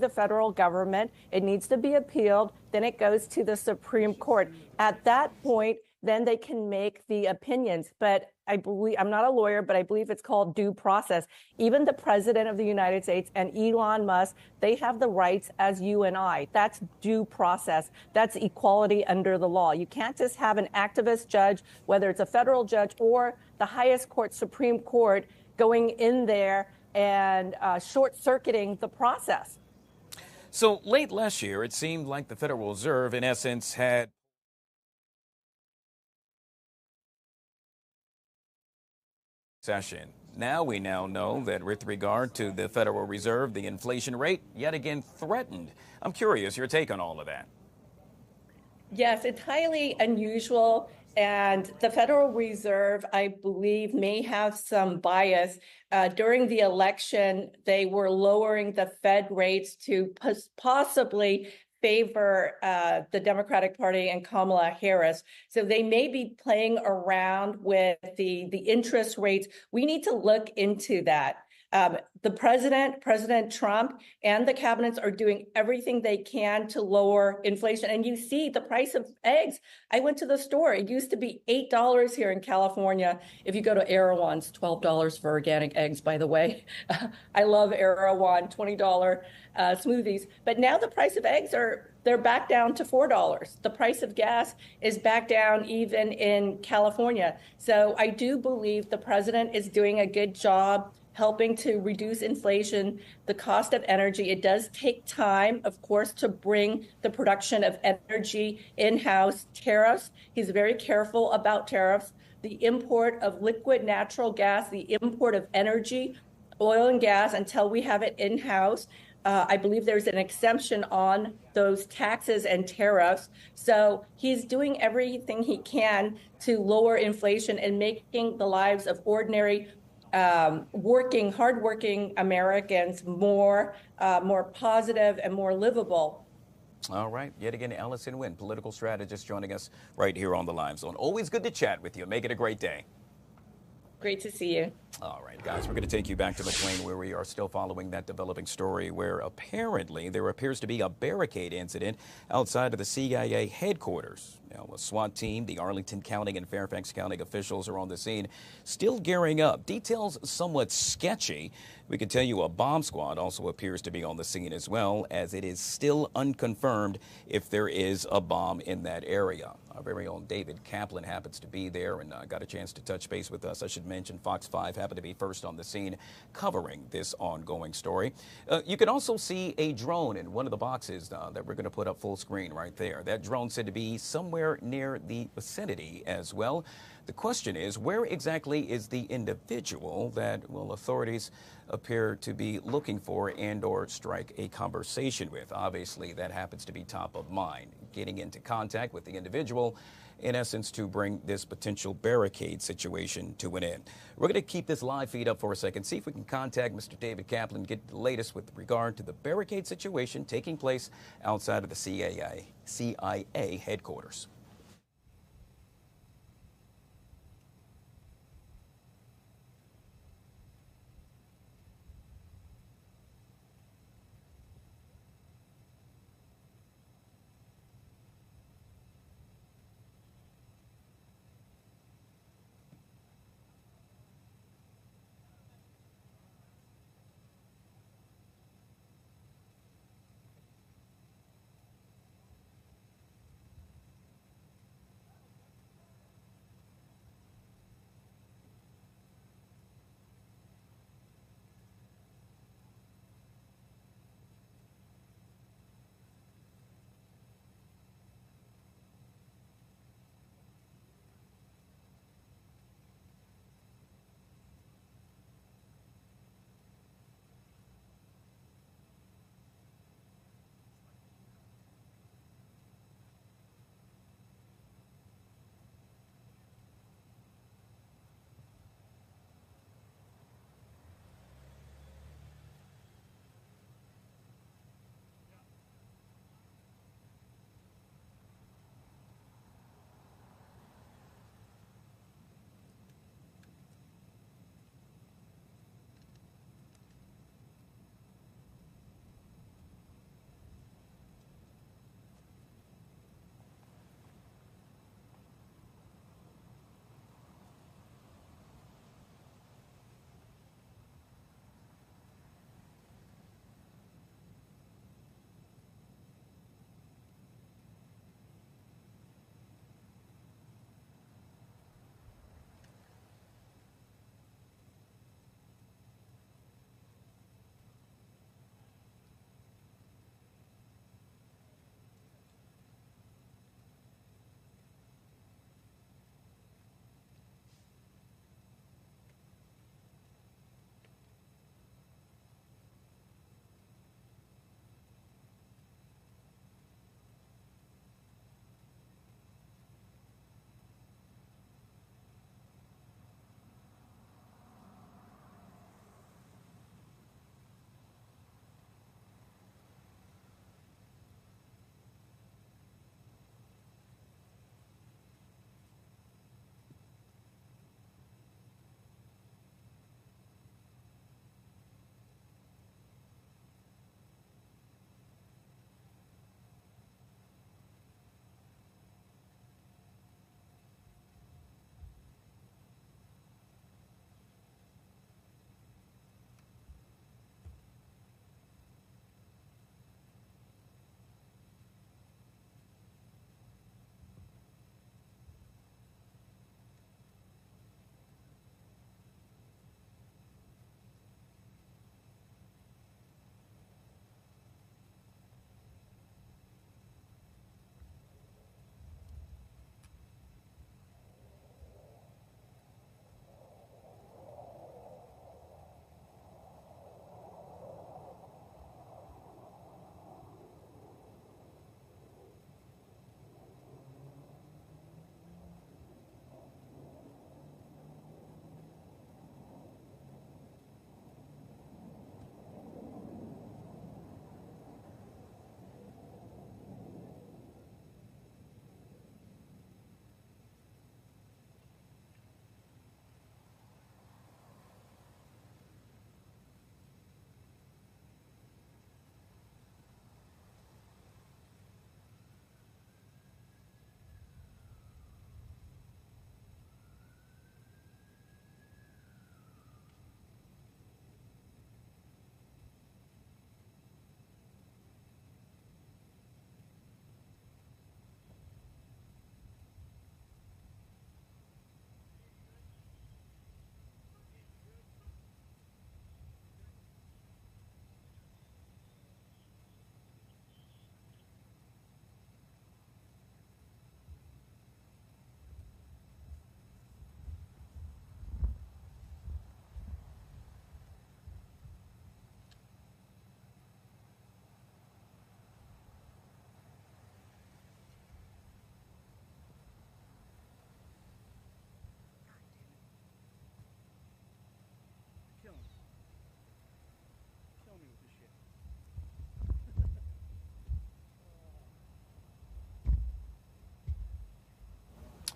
the federal government. It needs to be appealed. Then it goes to the Supreme Court. At that point, then they can make the opinions. But I believe, I'm not a lawyer, but I believe it's called due process. Even the president of the United States and Elon Musk, they have the rights as you and I. That's due process. That's equality under the law. You can't just have an activist judge, whether it's a federal judge or the highest court, Supreme Court, going in there and short-circuiting the process. So late last year, it seemed like the Federal Reserve, in essence, had session. Now we know that with regard to the Federal Reserve, the inflation rate yet again threatened. I'm curious your take on all of that. Yes, it's highly unusual. And the Federal Reserve, I believe, may have some bias. During the election, they were lowering the Fed rates to possibly favor the Democratic Party and Kamala Harris. So they may be playing around with the interest rates. We need to look into that. The President Trump, and the cabinets are doing everything they can to lower inflation. And you see the price of eggs. I went to the store. It used to be $8 here in California. If you go to Erewhon's, $12 for organic eggs, by the way. I love Erewhon, $20 smoothies. But now the price of eggs they're back down to $4. The price of gas is back down even in California. So I do believe the president is doing a good job helping to reduce inflation, the cost of energy. It does take time, of course, to bring the production of energy in-house. Tariffs, he's very careful about tariffs. The import of liquid natural gas, the import of energy, oil and gas, until we have it in-house. I believe there's an exemption on those taxes and tariffs. So he's doing everything he can to lower inflation and making the lives of ordinary hardworking Americans more positive and more livable. All right. Yet again, Allison Wynn, political strategist, joining us right here on the Live Zone. Always good to chat with you. Make it a great day. Great to see you. All right, guys, we're going to take you back to McLean, where we are still following that developing story where apparently there appears to be a barricade incident outside of the CIA headquarters. Now, a SWAT team, the Arlington County and Fairfax County officials are on the scene, still gearing up. Details somewhat sketchy. We can tell you a bomb squad also appears to be on the scene as well, as it is still unconfirmed if there is a bomb in that area. Our very own David Kaplan happens to be there and got a chance to touch base with us. I should mention Fox 5 happened to be first on the scene covering this ongoing story. You can also see a drone in one of the boxes that we're going to put up full screen right there. That drone said to be somewhere near the vicinity as well. The question is, where exactly is the individual that, well, authorities appear to be looking for and or strike a conversation with? Obviously, that happens to be top of mind, getting into contact with the individual, in essence, to bring this potential barricade situation to an end. We're going to keep this live feed up for a second, see if we can contact Mr. David Kaplan, get the latest with regard to the barricade situation taking place outside of the CIA headquarters.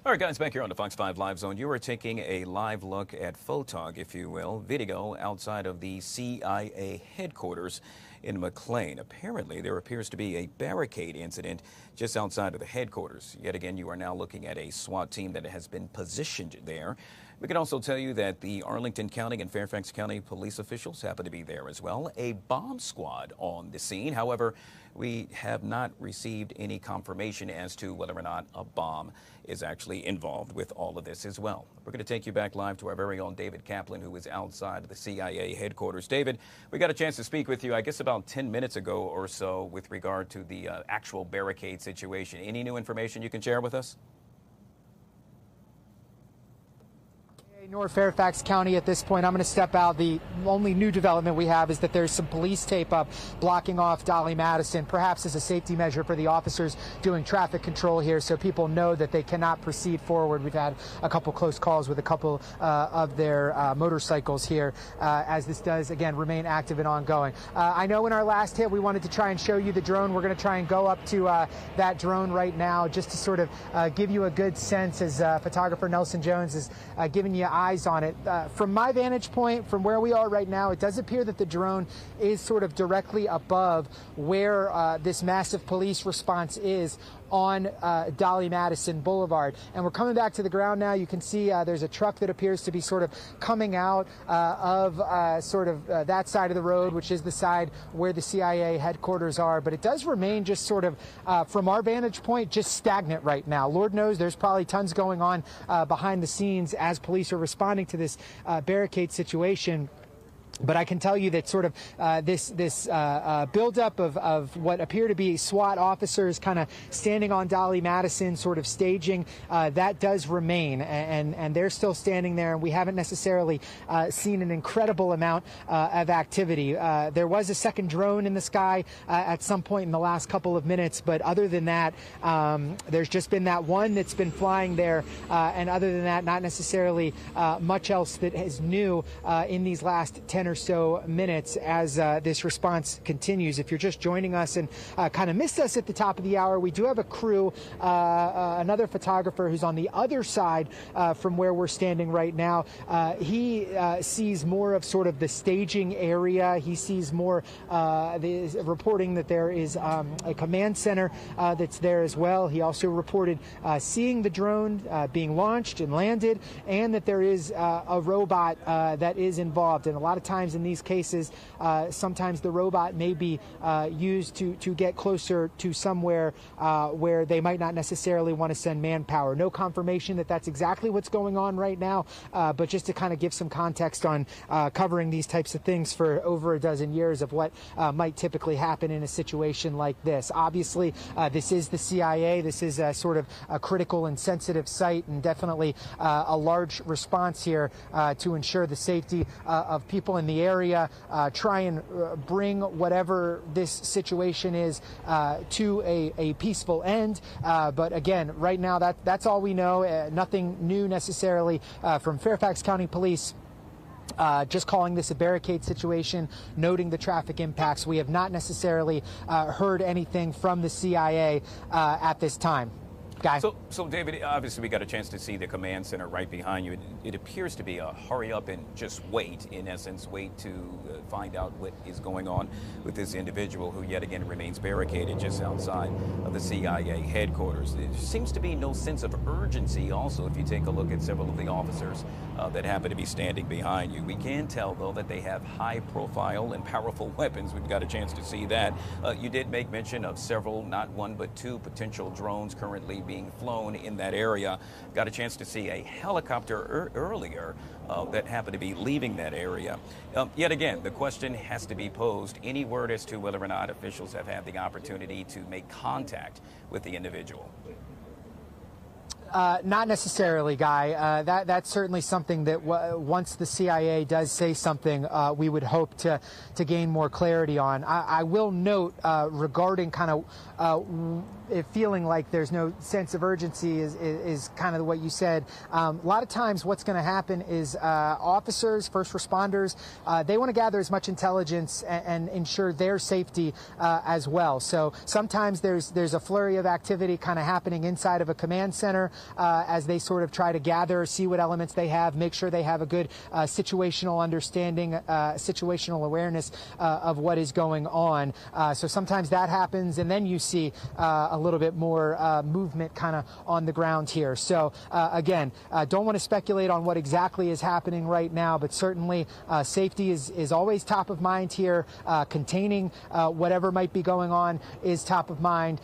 All right, guys, back here on the Fox 5 Live Zone, you are taking a live look at photog, if you will, video outside of the CIA headquarters in McLean. Apparently, there appears to be a barricade incident just outside of the headquarters. Yet again, you are now looking at a SWAT team that has been positioned there. We can also tell you that the Arlington County and Fairfax County police officials happen to be there as well. A bomb squad on the scene. However, we have not received any confirmation as to whether or not a bomb is actually involved with all of this as well. We're going to take you back live to our very own David Kaplan, who is outside of the CIA headquarters. David, we got a chance to speak with you, I guess, about 10 minutes ago or so with regard to the actual barricade situation. Any new information you can share with us? North Fairfax County at this point. I'm going to step out. The only new development we have is that there's some police tape up blocking off Dolly Madison, perhaps as a safety measure for the officers doing traffic control here, so people know that they cannot proceed forward. We've had a couple close calls with a couple of their motorcycles here as this does, again, remain active and ongoing. I know in our last hit we wanted to try and show you the drone. We're going to try and go up to that drone right now just to sort of give you a good sense as photographer Nelson Jones is giving you eyes on it. From my vantage point, from where we are right now, it does appear that the drone is sort of directly above where this massive police response is on Dolly Madison Boulevard. And we're coming back to the ground now. You can see there's a truck that appears to be sort of coming out of that side of the road, which is the side where the CIA headquarters are. But it does remain just sort of, from our vantage point, just stagnant right now. Lord knows there's probably tons going on behind the scenes as police are responding to this barricade situation. But I can tell you that sort of this buildup of what appear to be SWAT officers kind of standing on Dolly Madison, sort of staging, that does remain. And they're still standing there. And we haven't necessarily seen an incredible amount of activity. There was a second drone in the sky at some point in the last couple of minutes. But other than that, there's just been that one that's been flying there. And other than that, not necessarily much else that is new in these last 10 or so minutes as this response continues. If you're just joining us and kind of missed us at the top of the hour, we do have a crew, another photographer who's on the other side from where we're standing right now. He sees more of sort of the staging area. He sees more reporting that there is a command center that's there as well. He also reported seeing the drone being launched and landed, and that there is a robot that is involved. And a lot of times in these cases, sometimes the robot may be used to get closer to somewhere where they might not necessarily want to send manpower. No confirmation that that's exactly what's going on right now, but just to kind of give some context on covering these types of things for over a dozen years of what might typically happen in a situation like this. Obviously, this is the CIA. This is a sort of a critical and sensitive site, and definitely a large response here to ensure the safety of people in the area, try and bring whatever this situation is to a peaceful end. But again, right now, that's all we know. Nothing new necessarily from Fairfax County Police. Just calling this a barricade situation, noting the traffic impacts. We have not necessarily heard anything from the CIA at this time. Guy. So David, obviously we got a chance to see the command center right behind you. It appears to be a hurry up and just wait, in essence, wait to find out what is going on with this individual who yet again remains barricaded just outside of the CIA headquarters. There seems to be no sense of urgency also if you take a look at several of the officers that happen to be standing behind you. We can tell, though, that they have high profile and powerful weapons. We've got a chance to see that. You did make mention of several, not one, but two potential drones currently being flown in that area. Got a chance to see a helicopter earlier that happened to be leaving that area. Yet again, the question has to be posed. Any word as to whether or not officials have had the opportunity to make contact with the individual? Not necessarily, Guy. That's certainly something that once the CIA does say something, we would hope to gain more clarity on. I will note regarding kind of it feeling like there's no sense of urgency is kind of what you said. A lot of times what's going to happen is officers, first responders, they want to gather as much intelligence and ensure their safety as well. So sometimes there's a flurry of activity kind of happening inside of a command center as they sort of try to gather, see what elements they have, make sure they have a good situational understanding, situational awareness of what is going on. So sometimes that happens, and then you see a little bit more movement kind of on the ground here. So again, don't want to speculate on what exactly is happening right now, but certainly safety is always top of mind here. Containing whatever might be going on is top of mind.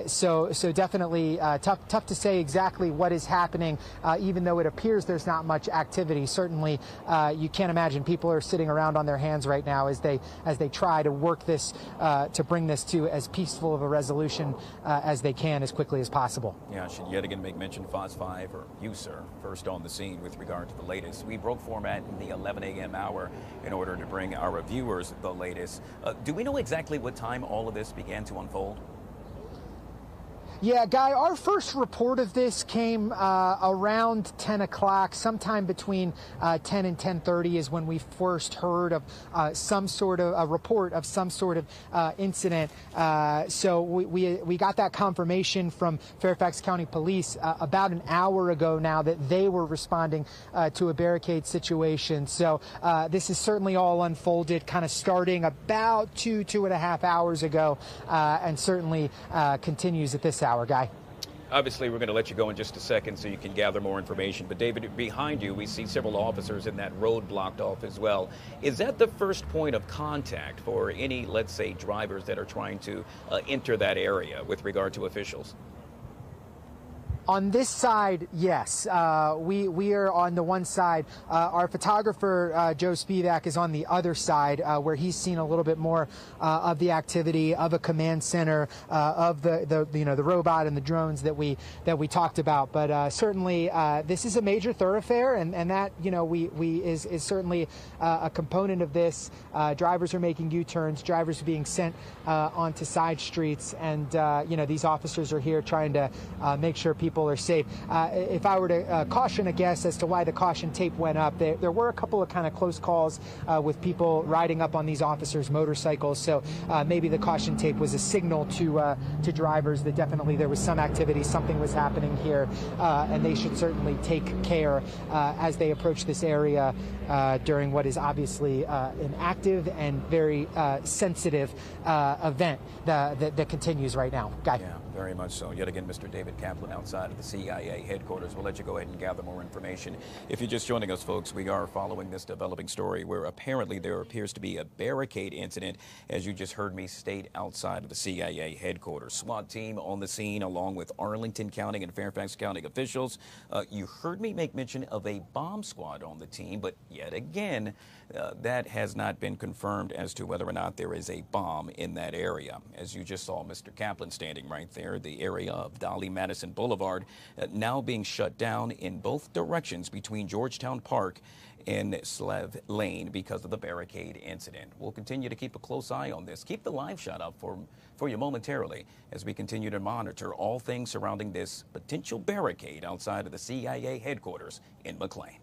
So definitely tough to say exactly what is happening, even though it appears there's not much activity. Certainly, you can't imagine people are sitting around on their hands right now as they try to work this to bring this to as peaceful of a resolution as they can as quickly as possible. Yeah, I should yet again make mention Fox 5, or you, sir, first on the scene with regard to the latest. We broke format in the 11 a.m. hour in order to bring our viewers the latest. Do we know exactly what time all of this began to unfold? Yeah, Guy, our first report of this came around 10 o'clock, sometime between 10 and 10:30 is when we first heard of some sort of a report of some sort of incident. So we got that confirmation from Fairfax County Police about an hour ago now that they were responding to a barricade situation. So this is certainly all unfolded kind of starting about 2.5 hours ago, and certainly continues at this hour, Guy. Obviously, we're going to let you go in just a second so you can gather more information. But, David, behind you, we see several officers in that road blocked off as well. Is that the first point of contact for any, let's say, drivers that are trying to enter that area with regard to officials? On this side, yes. We are on the one side. Our photographer, Joe Spivak, is on the other side, where he's seen a little bit more of the activity of a command center, of the robot and the drones that we talked about. But certainly, this is a major thoroughfare, and that is certainly a component of this. Drivers are making U-turns. Drivers are being sent onto side streets, and these officers are here trying to make sure people are safe. If I were to caution a guess as to why the caution tape went up, there were a couple of kind of close calls with people riding up on these officers' motorcycles. So maybe the caution tape was a signal to drivers that definitely there was some activity, something was happening here, and they should certainly take care as they approach this area during what is obviously an active and very sensitive event that continues right now. Guy. Yeah, very much so. Yet again, Mr. David Kaplan outside of the CIA headquarters. We'll let you go ahead and gather more information. If you're just joining us, folks, we are following this developing story where apparently there appears to be a barricade incident, as you just heard me state, outside of the CIA headquarters. SWAT team on the scene along with Arlington County and Fairfax County officials. You heard me make mention of a bomb squad on the team, but yet again, that has not been confirmed as to whether or not there is a bomb in that area. As you just saw Mr. Kaplan standing right there, the area of Dolly Madison Boulevard now being shut down in both directions between Georgetown Park and Slev Lane because of the barricade incident. We'll continue to keep a close eye on this. Keep the live shot up for you momentarily as we continue to monitor all things surrounding this potential barricade outside of the CIA headquarters in McLean.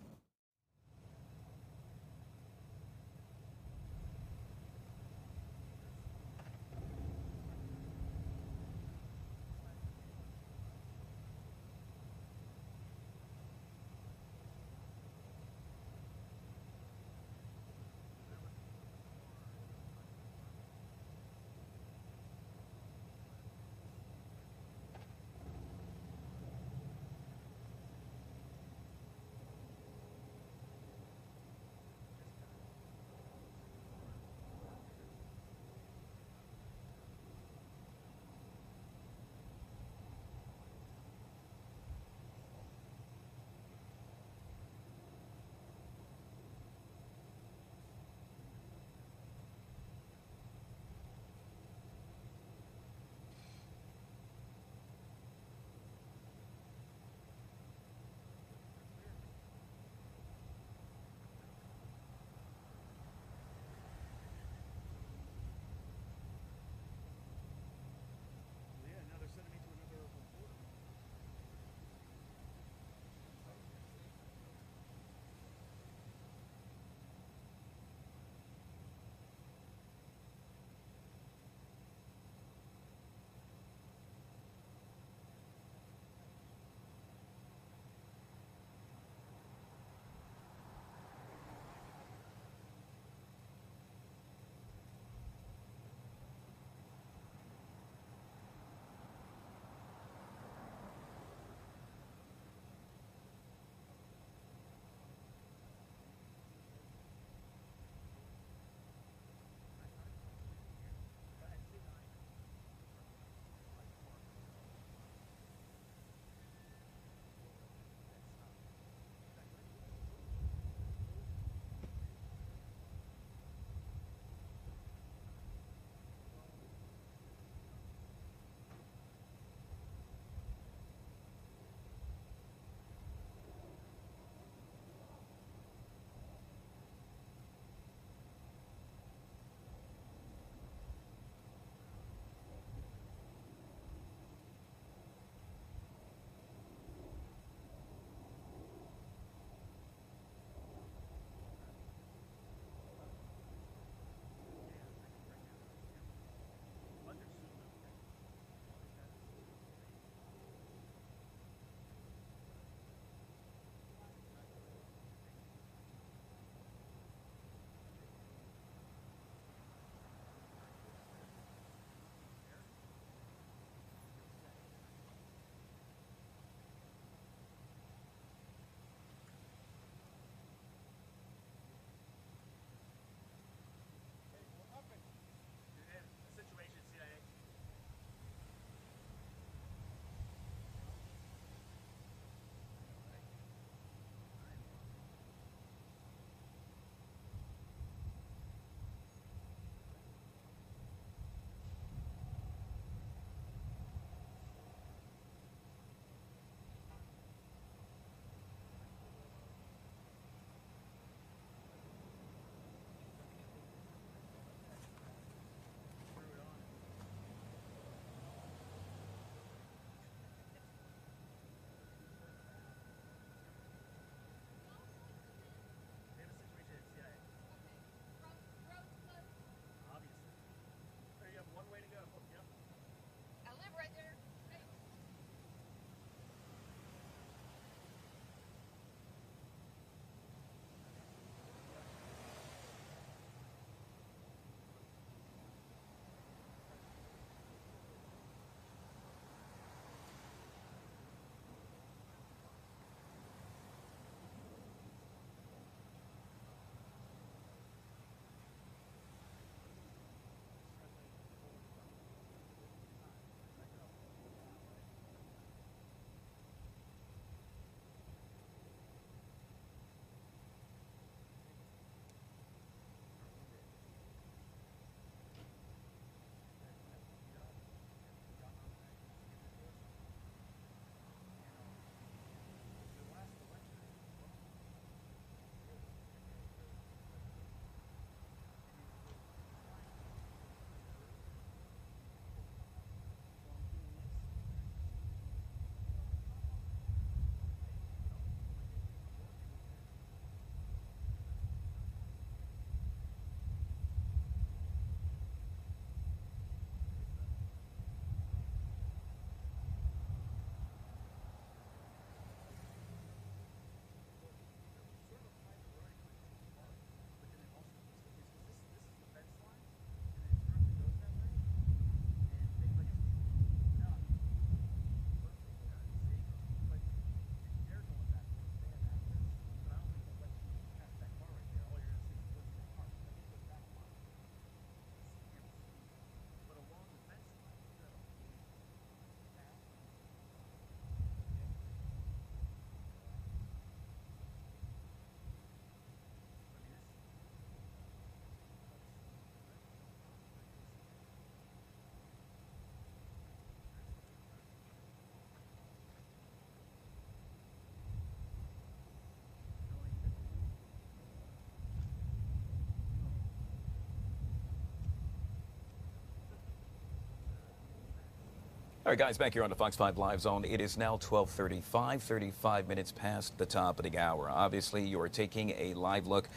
All right, guys, back here on the Fox 5 Live Zone. It is now 12:35, 35 minutes past the top of the hour. Obviously, you are taking a live look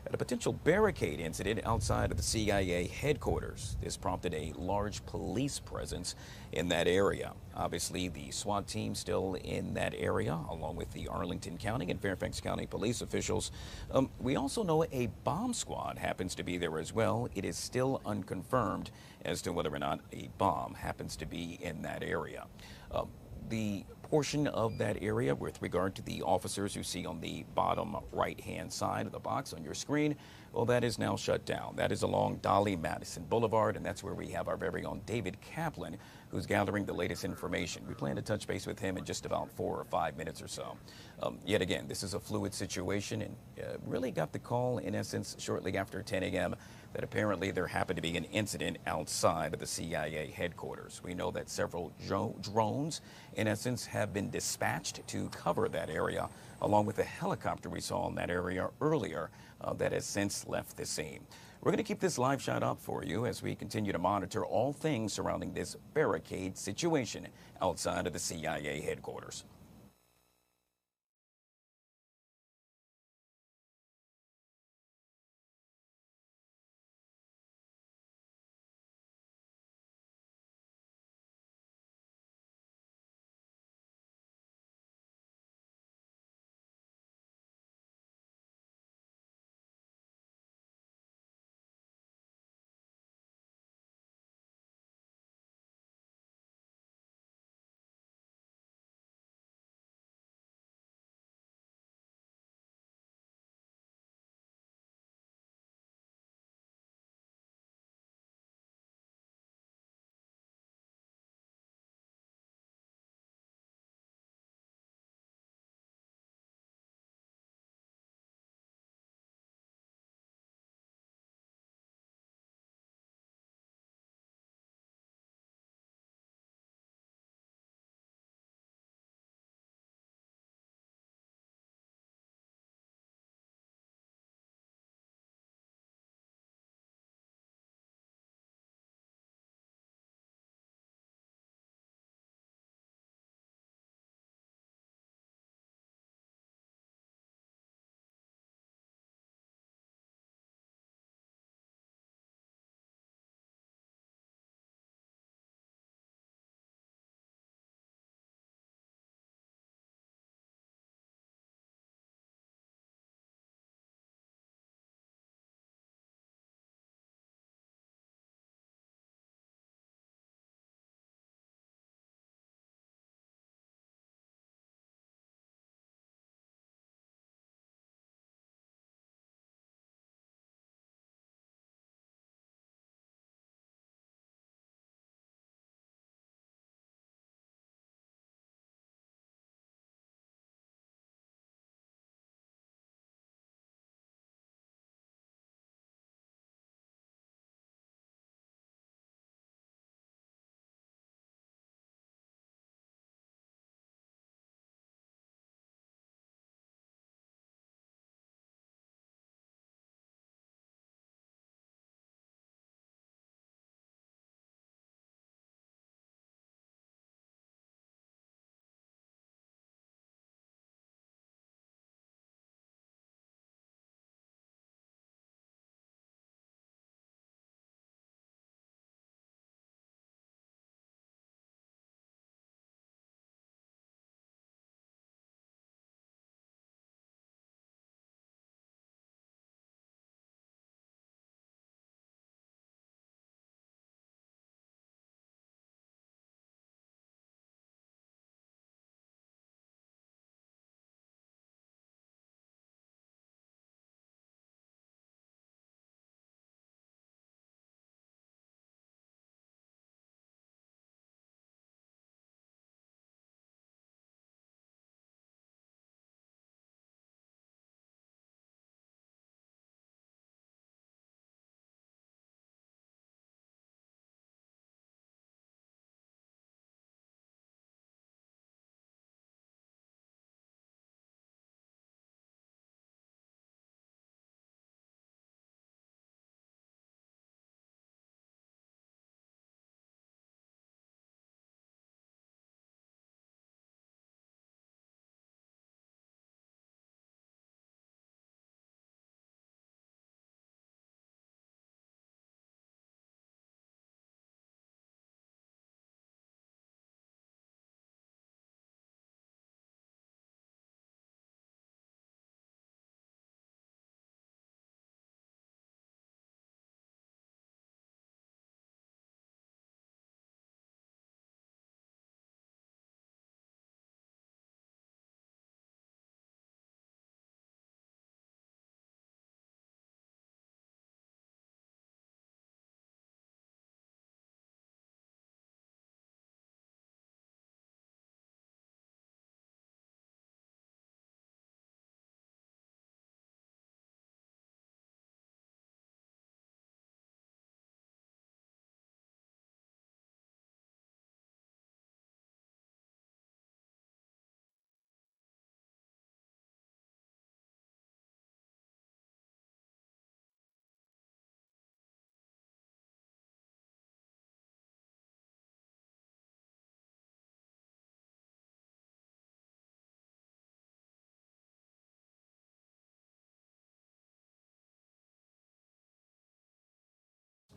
at a potential barricade incident outside of the CIA headquarters. This prompted a large police presence in that area. Obviously, the SWAT team still in that area, along with the Arlington County and Fairfax County police officials. We also know a bomb squad happens to be there as well. It is still unconfirmed as to whether or not a bomb happens to be in that area. The portion of that area with regard to the officers you see on the bottom right-hand side of the box on your screen, well, that is now shut down. That is along Dolly Madison Boulevard, and that's where we have our very own David Kaplan, who's gathering the latest information. We plan to touch base with him in just about 4 or 5 minutes or so. Yet again, this is a fluid situation, and really got the call, in essence, shortly after 10 a.m. that apparently there happened to be an incident outside of the CIA headquarters. We know that several drones, in essence, have been dispatched to cover that area, along with a helicopter we saw in that area earlier that has since left the scene. We're going to keep this live shot up for you as we continue to monitor all things surrounding this barricade situation outside of the CIA headquarters.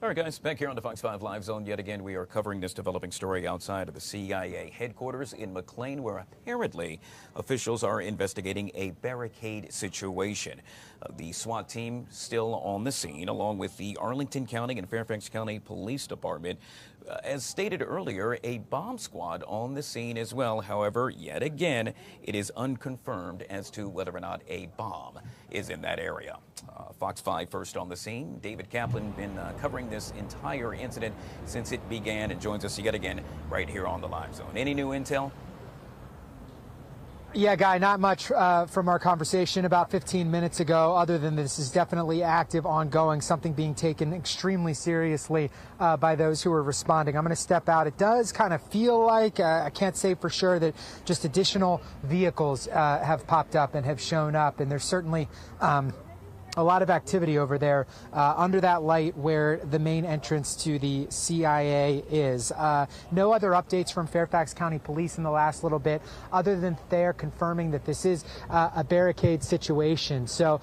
All right, guys, back here on the Fox 5 Live Zone. Yet again, we are covering this developing story outside of the CIA headquarters in McLean, where apparently officials are investigating a barricade situation. The SWAT team still on the scene, along with the Arlington County and Fairfax County Police Department. As stated earlier, a bomb squad on the scene as well. However, yet again, it is unconfirmed as to whether or not a bomb is in that area. Fox 5 first on the scene. David Kaplan been covering this entire incident since it began and joins us yet again right here on the Live Zone. Any new intel? Yeah, Guy, not much from our conversation about 15 minutes ago, other than this is definitely active, ongoing, something being taken extremely seriously by those who are responding. I'm going to step out. It does kind of feel like, I can't say for sure, that just additional vehicles have popped up and have shown up, and there's certainly a lot of activity over there under that light where the main entrance to the CIA is. No other updates from Fairfax County Police in the last little bit, other than they're confirming that this is a barricade situation. So,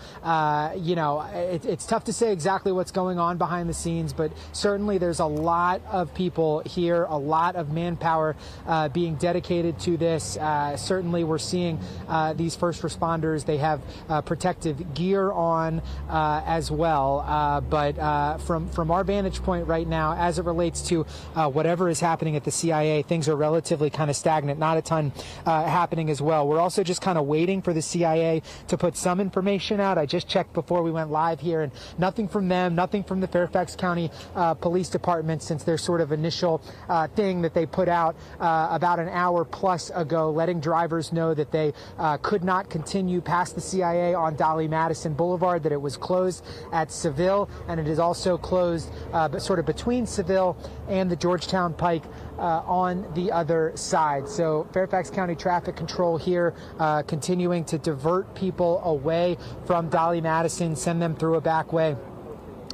you know, it's tough to say exactly what's going on behind the scenes, but certainly there's a lot of people here, a lot of manpower being dedicated to this. Certainly we're seeing these first responders, they have protective gear on as well, but from our vantage point right now, as it relates to whatever is happening at the CIA, things are relatively kind of stagnant, not a ton happening as well. We're also just kind of waiting for the CIA to put some information out. I just checked before we went live here, and nothing from them, nothing from the Fairfax County Police Department since their sort of initial thing that they put out about an hour plus ago, letting drivers know that they could not continue past the CIA on Dolly Madison Boulevard, that it was closed at Seville, and it is also closed but sort of between Seville and the Georgetown Pike on the other side. So Fairfax County Traffic Control here continuing to divert people away from Dolly Madison, send them through a back way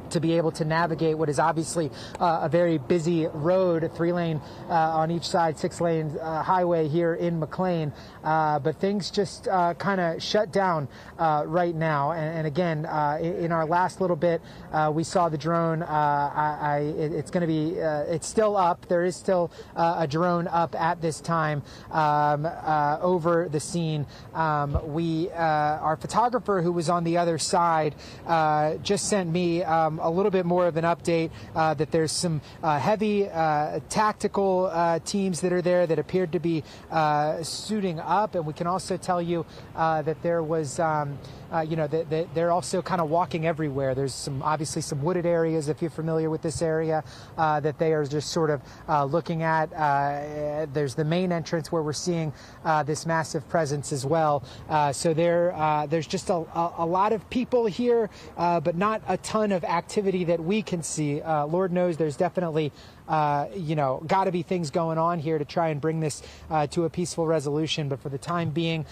to be able to navigate what is obviously a very busy road, a 3-lane on each side, 6-lane highway here in McLean. But things just kind of shut down right now. And again, in our last little bit, we saw the drone. It's going to be, it's still up. There is still a drone up at this time over the scene. Our photographer who was on the other side just sent me a little bit more of an update that there's some heavy tactical teams that are there that appeared to be suiting up, and we can also tell you that there was you know, they're also kind of walking everywhere. There's obviously some wooded areas, if you're familiar with this area, that they are just sort of looking at. There's the main entrance where we're seeing this massive presence as well. So there's just a lot of people here, but not a ton of activity that we can see. Lord knows there's definitely you know, got to be things going on here to try and bring this to a peaceful resolution. But for the time being,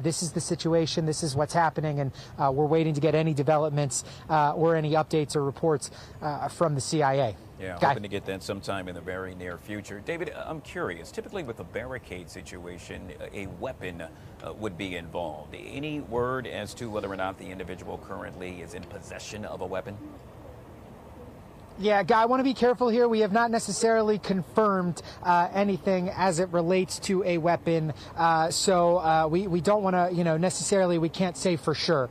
this is the situation. This is what's happening, and we're waiting to get any developments or any updates or reports from the CIA. Yeah, hoping to get that sometime in the very near future. David, I'm curious. Typically with a barricade situation, a weapon would be involved. Any word as to whether or not the individual currently is in possession of a weapon? Yeah, Guy, I want to be careful here. We have not necessarily confirmed anything as it relates to a weapon. So we don't want to, you know, necessarily, we can't say for sure.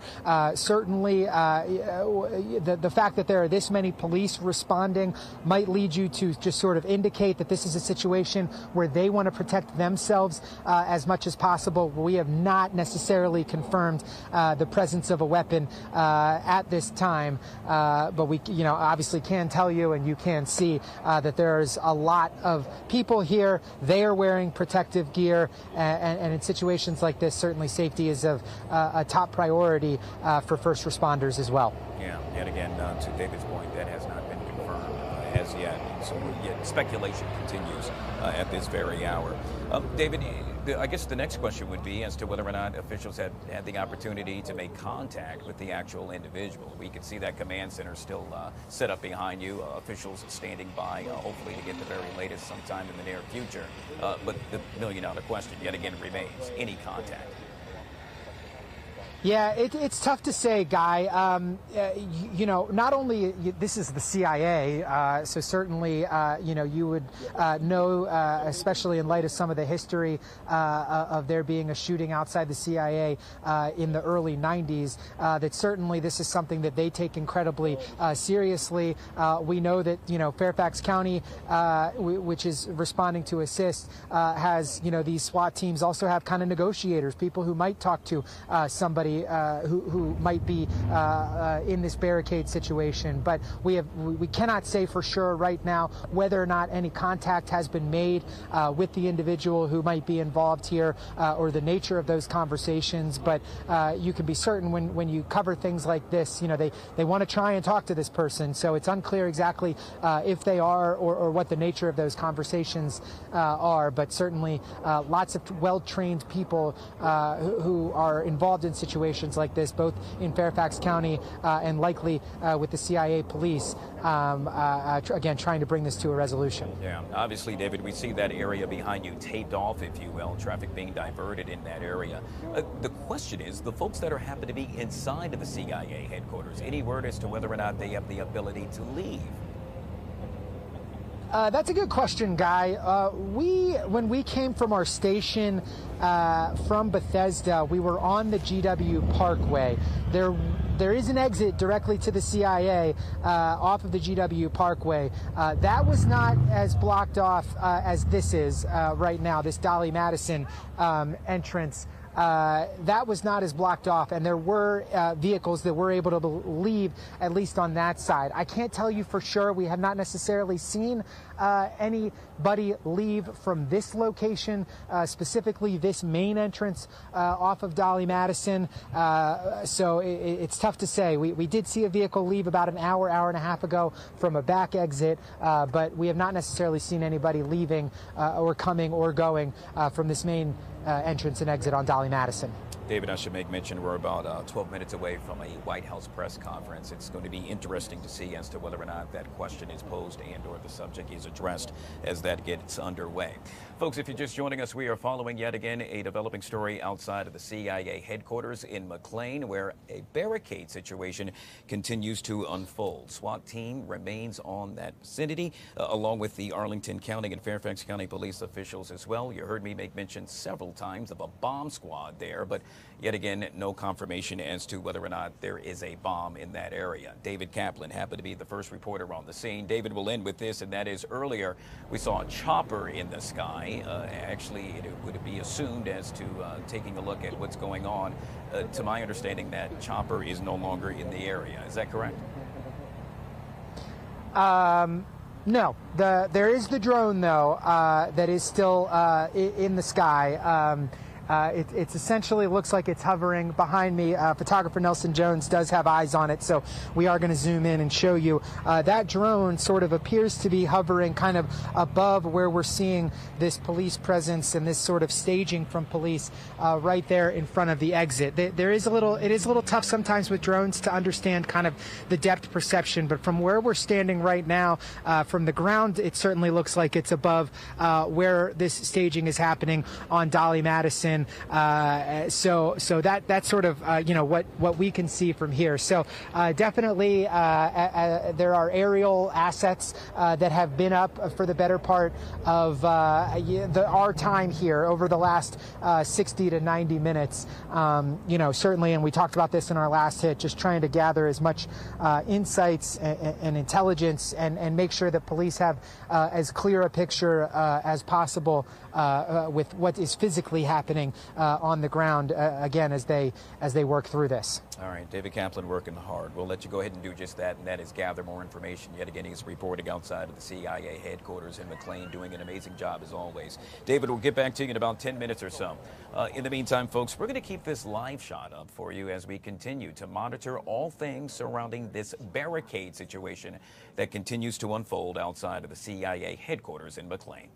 Certainly, the fact that there are this many police responding might lead you to just sort of indicate that this is a situation where they want to protect themselves as much as possible. We have not necessarily confirmed the presence of a weapon at this time, but we, you know, obviously can tell you, and you can see that there's a lot of people here. They are wearing protective gear, and in situations like this, certainly safety is of a top priority for first responders as well. Yeah, and again, to David's point, that has not been confirmed as yet. So yet speculation continues at this very hour. David, I guess the next question would be as to whether or not officials had the opportunity to make contact with the actual individual. We could see that command center still set up behind you, officials standing by, hopefully to get the very latest sometime in the near future. But the million-dollar question yet again remains, any contact? Yeah, it's tough to say, Guy. You know, not only this is the CIA, so certainly, you know, you would know, especially in light of some of the history of there being a shooting outside the CIA in the early 90s, that certainly this is something that they take incredibly seriously. We know that, you know, Fairfax County, which is responding to assist, has, you know, these SWAT teams also have kind of negotiators, people who might talk to somebody who might be in this barricade situation. But we cannot say for sure right now whether or not any contact has been made with the individual who might be involved here or the nature of those conversations. But you can be certain when you cover things like this, you know, they want to try and talk to this person. So it's unclear exactly if they are or what the nature of those conversations are. But certainly lots of well-trained people who are involved in situations like this, both in Fairfax County and likely with the CIA police, again, trying to bring this to a resolution. Yeah, obviously, David, we see that area behind you taped off, if you will, traffic being diverted in that area. The question is, the folks that are happen to be inside of the CIA headquarters, any word as to whether or not they have the ability to leave? That's a good question, Guy. When we came from our station from Bethesda, we were on the GW Parkway. There is an exit directly to the CIA off of the GW Parkway. That was not as blocked off as this is right now, this Dolly Madison entrance. That was not as blocked off, and there were vehicles that were able to leave, at least on that side. I can't tell you for sure. We have not necessarily seen anybody leave from this location, specifically this main entrance off of Dolly Madison. So it's tough to say. We did see a vehicle leave about an hour and a half ago from a back exit, but we have not necessarily seen anybody leaving or coming or going from this main entrance and exit on Dolly Madison. David, I should make mention we're about 12 minutes away from a White House press conference. It's going to be interesting to see as to whether or not that question is posed and or the subject is addressed as that gets underway. Folks, if you're just joining us, we are following yet again a developing story outside of the CIA headquarters in McLean, where a barricade situation continues to unfold. SWAT team remains on that vicinity, along with the Arlington County and Fairfax County police officials as well. You heard me make mention several times of a bomb squad there, but yet again, no confirmation as to whether or not there is a bomb in that area. David Kaplan happened to be the first reporter on the scene. David, will end with this, and that is earlier we saw a chopper in the sky. Actually, it would be assumed as to taking a look at what's going on. To my understanding, that chopper is no longer in the area. Is that correct? No. There is the drone, though, that is still in the sky. It essentially looks like it's hovering behind me. Photographer Nelson Jones does have eyes on it, so we are going to zoom in and show you. That drone sort of appears to be hovering kind of above where we're seeing this police presence and this sort of staging from police right there in front of the exit. It is a little tough sometimes with drones to understand kind of the depth perception, but from where we're standing right now, from the ground, it certainly looks like it's above where this staging is happening on Dolly Madison. So that's sort of you know what we can see from here. So definitely there are aerial assets that have been up for the better part of our time here over the last 60 to 90 minutes. You know, certainly, and we talked about this in our last hit, just trying to gather as much insights and intelligence and make sure that police have as clear a picture as possible with what is physically happening on the ground again as they work through this. All right, David Kaplan working hard. We'll let you go ahead and do just that, and that is gather more information. Yet again, he's reporting outside of the CIA headquarters in McLean, doing an amazing job as always. David, we'll get back to you in about 10 minutes or so. In the meantime, folks, we're going to keep this live shot up for you as we continue to monitor all things surrounding this barricade situation that continues to unfold outside of the CIA headquarters in McLean.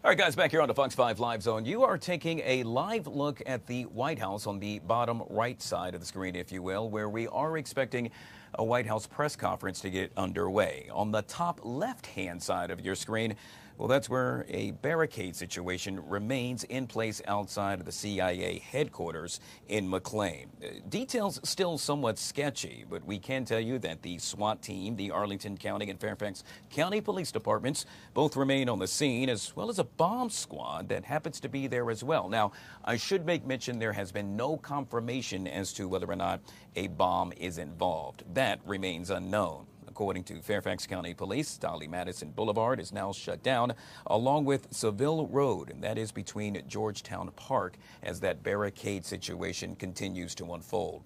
All right, guys, back here on the Fox 5 Live Zone. You are taking a live look at the White House on the bottom right side of the screen, if you will, where we are expecting a White House press conference to get underway. On the top left-hand side of your screen, well, that's where a barricade situation remains in place outside of the CIA headquarters in McLean. Details still somewhat sketchy, but we can tell you that the SWAT team, the Arlington County and Fairfax County Police Departments, both remain on the scene, as well as a bomb squad that happens to be there as well. Now, I should make mention there has been no confirmation as to whether or not a bomb is involved. That remains unknown. According to Fairfax County Police, Dolly Madison Boulevard is now shut down, along with Seville Road, and that is between Georgetown Park, as that barricade situation continues to unfold.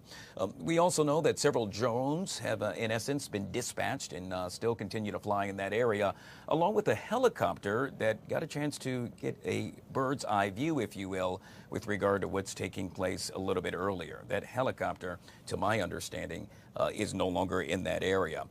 We also know that several drones have, in essence, been dispatched and still continue to fly in that area, along with a helicopter that got a chance to get a bird's eye view, if you will, with regard to what's taking place a little bit earlier. That helicopter, to my understanding, is no longer in that area.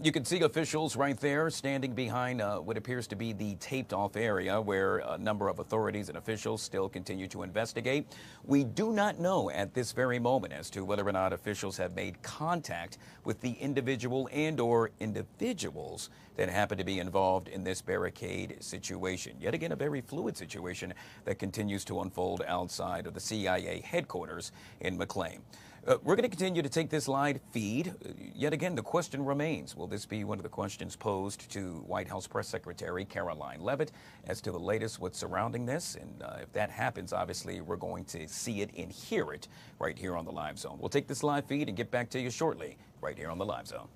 You can see officials right there standing behind what appears to be the taped-off area where a number of authorities and officials still continue to investigate. We do not know at this very moment as to whether or not officials have made contact with the individual and/or individuals that happen to be involved in this barricade situation. Yet again, a very fluid situation that continues to unfold outside of the CIA headquarters in McLean. We're going to continue to take this live feed. Yet again, the question remains, will this be one of the questions posed to White House Press Secretary Caroline Leavitt as to the latest what's surrounding this? And if that happens, obviously, we're going to see it and hear it right here on the Live Zone. We'll take this live feed and get back to you shortly right here on the Live Zone.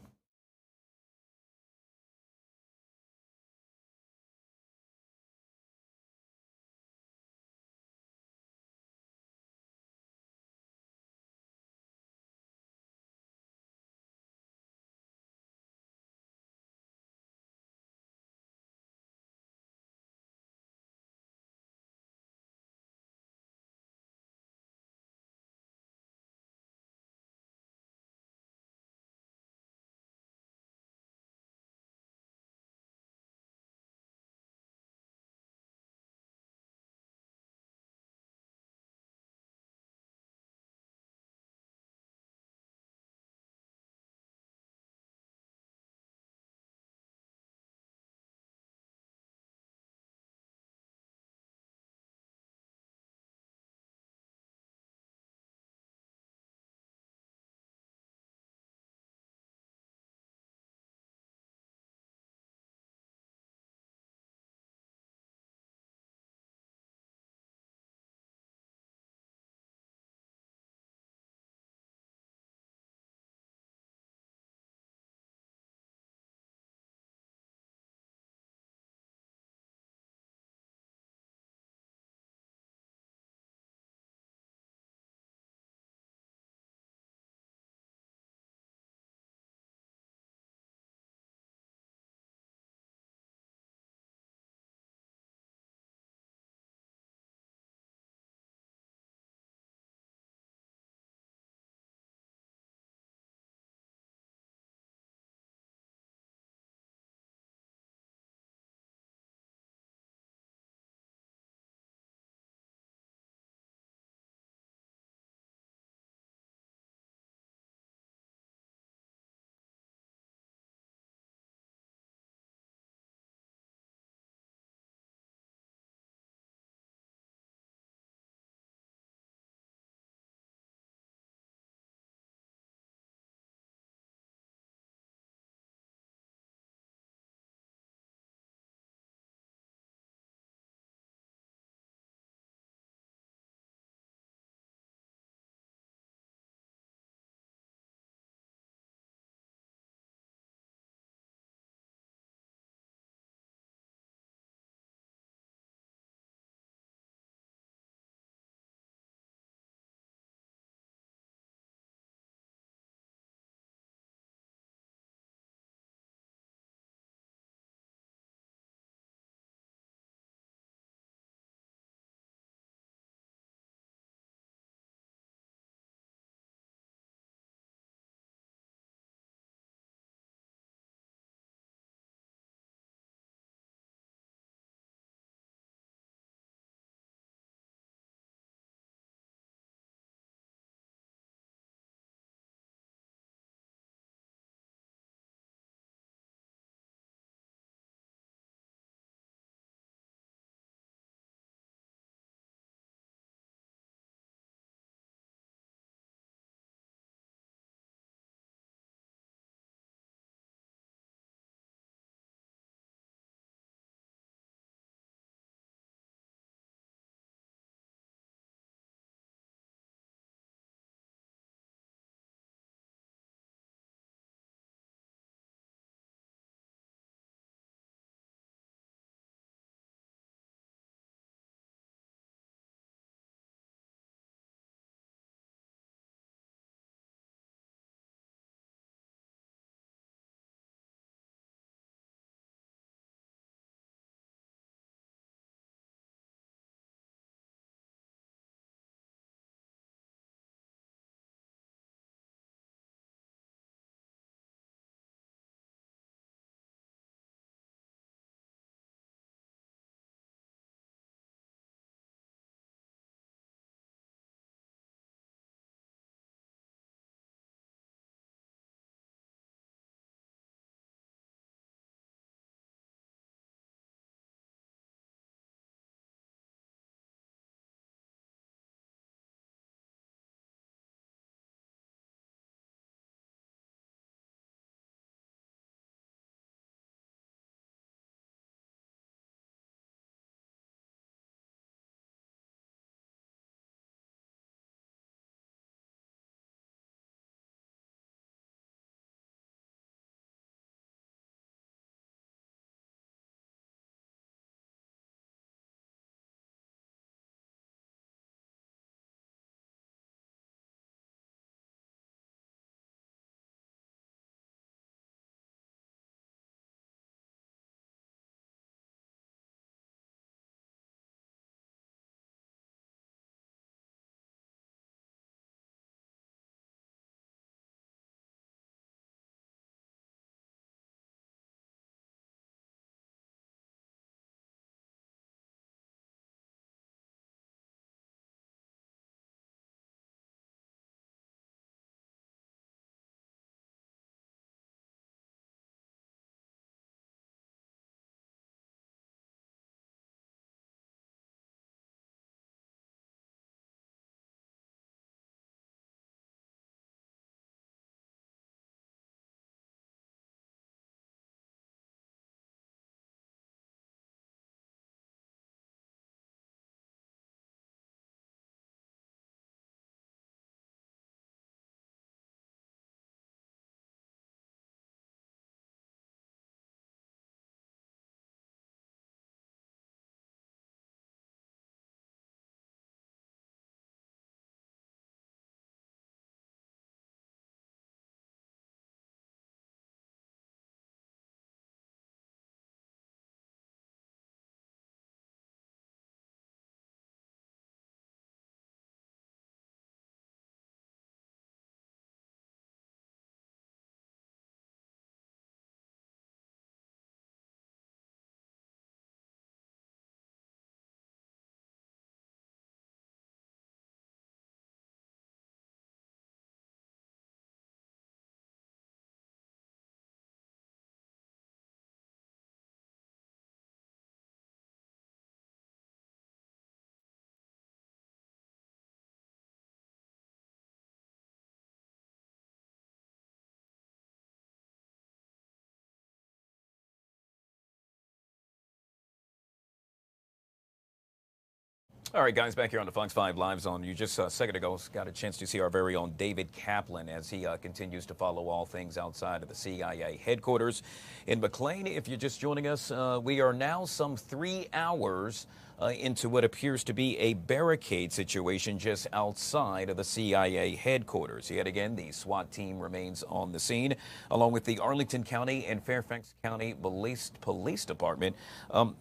All right, guys, back here on the Fox 5 Live Zone. You just a second ago got a chance to see our very own David Kaplan as he continues to follow all things outside of the CIA headquarters in McLean. If you're just joining us, we are now some 3 hours into what appears to be a barricade situation just outside of the CIA headquarters. Yet again, the SWAT team remains on the scene, along with the Arlington County and Fairfax County Police Department.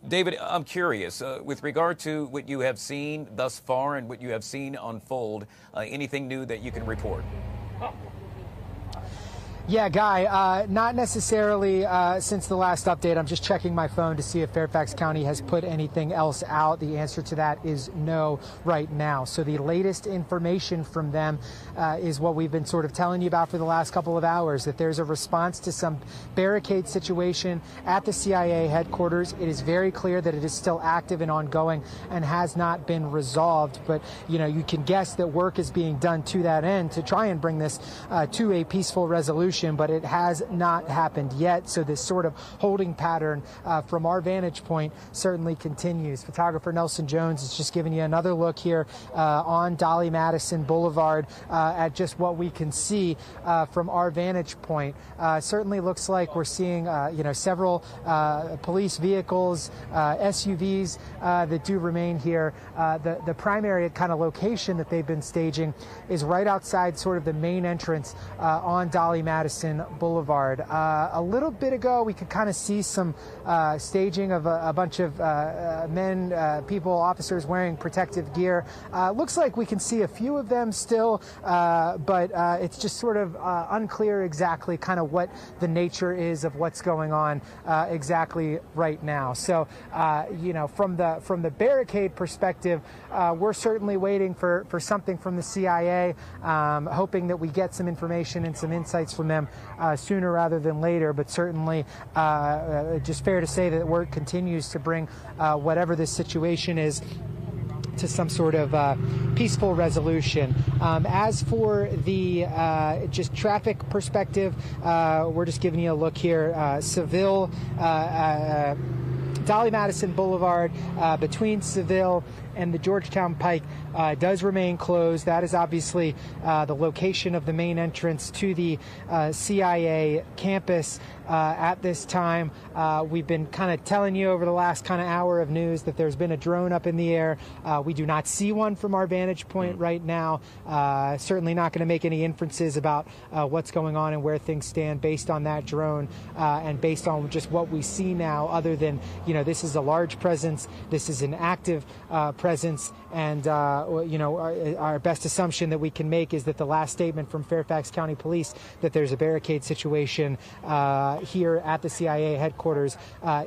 David, I'm curious, with regard to what you have seen thus far and what you have seen unfold, anything new that you can report? Yeah, Guy, not necessarily since the last update. I'm just checking my phone to see if Fairfax County has put anything else out. The answer to that is no right now. So the latest information from them is what we've been sort of telling you about for the last couple of hours, that there's a response to some barricade situation at the CIA headquarters. It is very clear that it is still active and ongoing and has not been resolved. But, you know, you can guess that work is being done to that end to try and bring this to a peaceful resolution. But it has not happened yet. So this sort of holding pattern from our vantage point certainly continues. Photographer Nelson Jones is just giving you another look here on Dolly Madison Boulevard at just what we can see from our vantage point. Certainly looks like we're seeing several police vehicles, SUVs that do remain here. The primary kind of location that they've been staging is right outside sort of the main entrance on Dolly Madison Boulevard. A little bit ago, we could kind of see some staging of a bunch of men, people, officers wearing protective gear. Looks like we can see a few of them still, but it's just sort of unclear exactly kind of what the nature is of what's going on exactly right now. So, from the barricade perspective, we're certainly waiting for something from the CIA, hoping that we get some information and some insights from them sooner rather than later, but certainly just fair to say that work continues to bring whatever this situation is to some sort of peaceful resolution. As for the just traffic perspective, we're just giving you a look here. Seville, Dolly Madison Boulevard between Seville and the Georgetown Pike does remain closed. That is obviously the location of the main entrance to the CIA campus at this time. We've been kind of telling you over the last kind of hour of news that there's been a drone up in the air. We do not see one from our vantage point right now. Certainly not going to make any inferences about what's going on and where things stand based on that drone and based on just what we see now, other than, this is a large presence. This is an active presence. And, our best assumption that we can make is that the last statement from Fairfax County Police that there's a barricade situation here at the CIA headquarters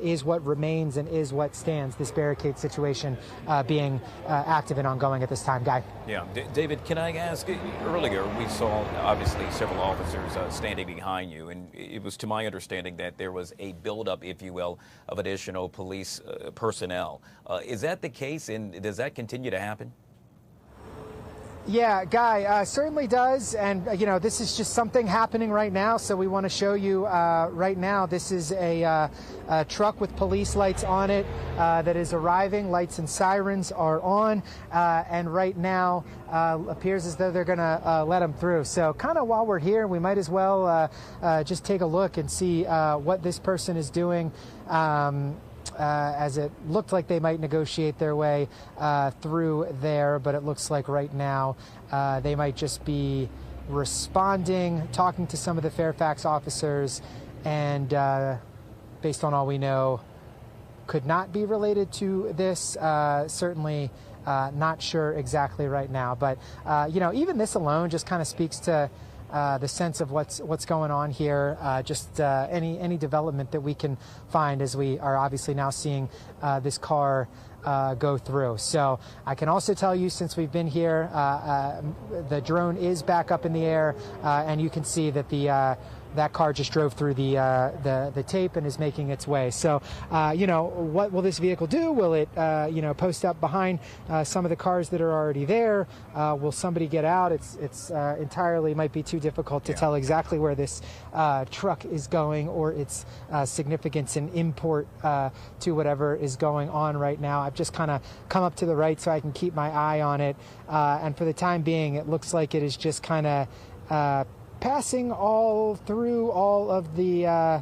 is what remains and is what stands, this barricade situation being active and ongoing at this time. Guy? Yeah. David, can I ask, earlier we saw obviously several officers standing behind you, and it was to my understanding that there was a buildup, if you will, of additional police personnel. Is that the case, and does that continue to happen? Yeah, Guy, certainly does. And, this is just something happening right now. So we want to show you right now. This is a truck with police lights on it that is arriving. Lights and sirens are on. And right now appears as though they're going to let them through. So kind of while we're here, we might as well just take a look and see what this person is doing. As it looked like they might negotiate their way through there, but it looks like right now they might just be responding, talking to some of the Fairfax officers, and based on all we know, could not be related to this. Certainly not sure exactly right now, but even this alone just kind of speaks to the sense of what's going on here, just any development that we can find as we are obviously now seeing this car go through. So I can also tell you, since we've been here, the drone is back up in the air, and you can see that that car just drove through the tape and is making its way. So, what will this vehicle do? Will it, post up behind some of the cars that are already there? Will somebody get out? It's entirely might be too difficult to tell exactly where this truck is going or its significance and import to whatever is going on right now. I've just kind of come up to the right so I can keep my eye on it. And for the time being, it looks like it is just kind of passing all through all of the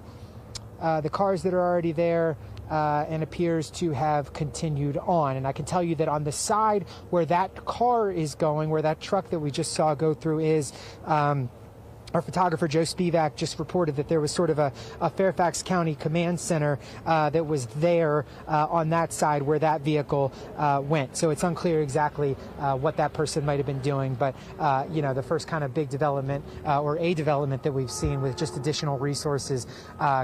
cars that are already there. And appears to have continued on. And I can tell you that on the side where that car is going, where that truck that we just saw go through is, our photographer Joe Spivak just reported that there was sort of a Fairfax County command center that was there on that side where that vehicle went. So it's unclear exactly what that person might have been doing. But, the first kind of big development or a development that we've seen with just additional resources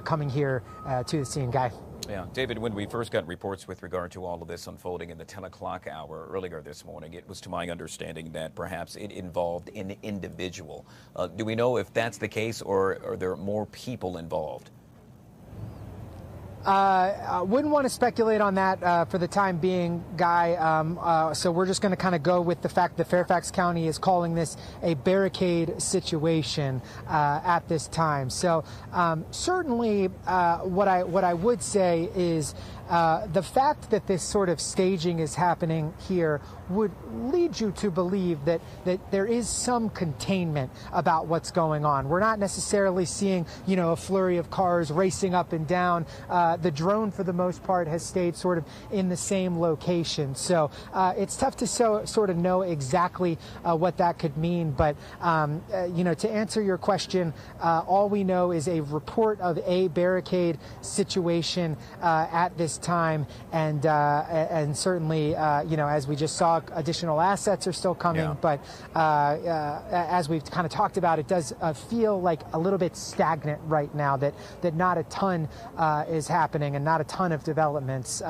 coming here to the scene. Guy. Yeah, David, when we first got reports with regard to all of this unfolding in the 10 o'clock hour earlier this morning, it was to my understanding that perhaps it involved an individual. Do we know if that's the case, or are there more people involved? I wouldn't want to speculate on that for the time being, Guy. So we're just going to kind of go with the fact that Fairfax County is calling this a barricade situation at this time. So certainly what I would say is the fact that this sort of staging is happening here would lead you to believe that there is some containment about what's going on. We're not necessarily seeing, a flurry of cars racing up and down. The drone, for the most part, has stayed sort of in the same location. So it's tough to sort of know exactly what that could mean. But, to answer your question, all we know is a report of a barricade situation at this time. And certainly, as we just saw, additional assets are still coming. Yeah. But as we've kind of talked about, it does feel like a little bit stagnant right now, that not a ton is happening and not a ton of developments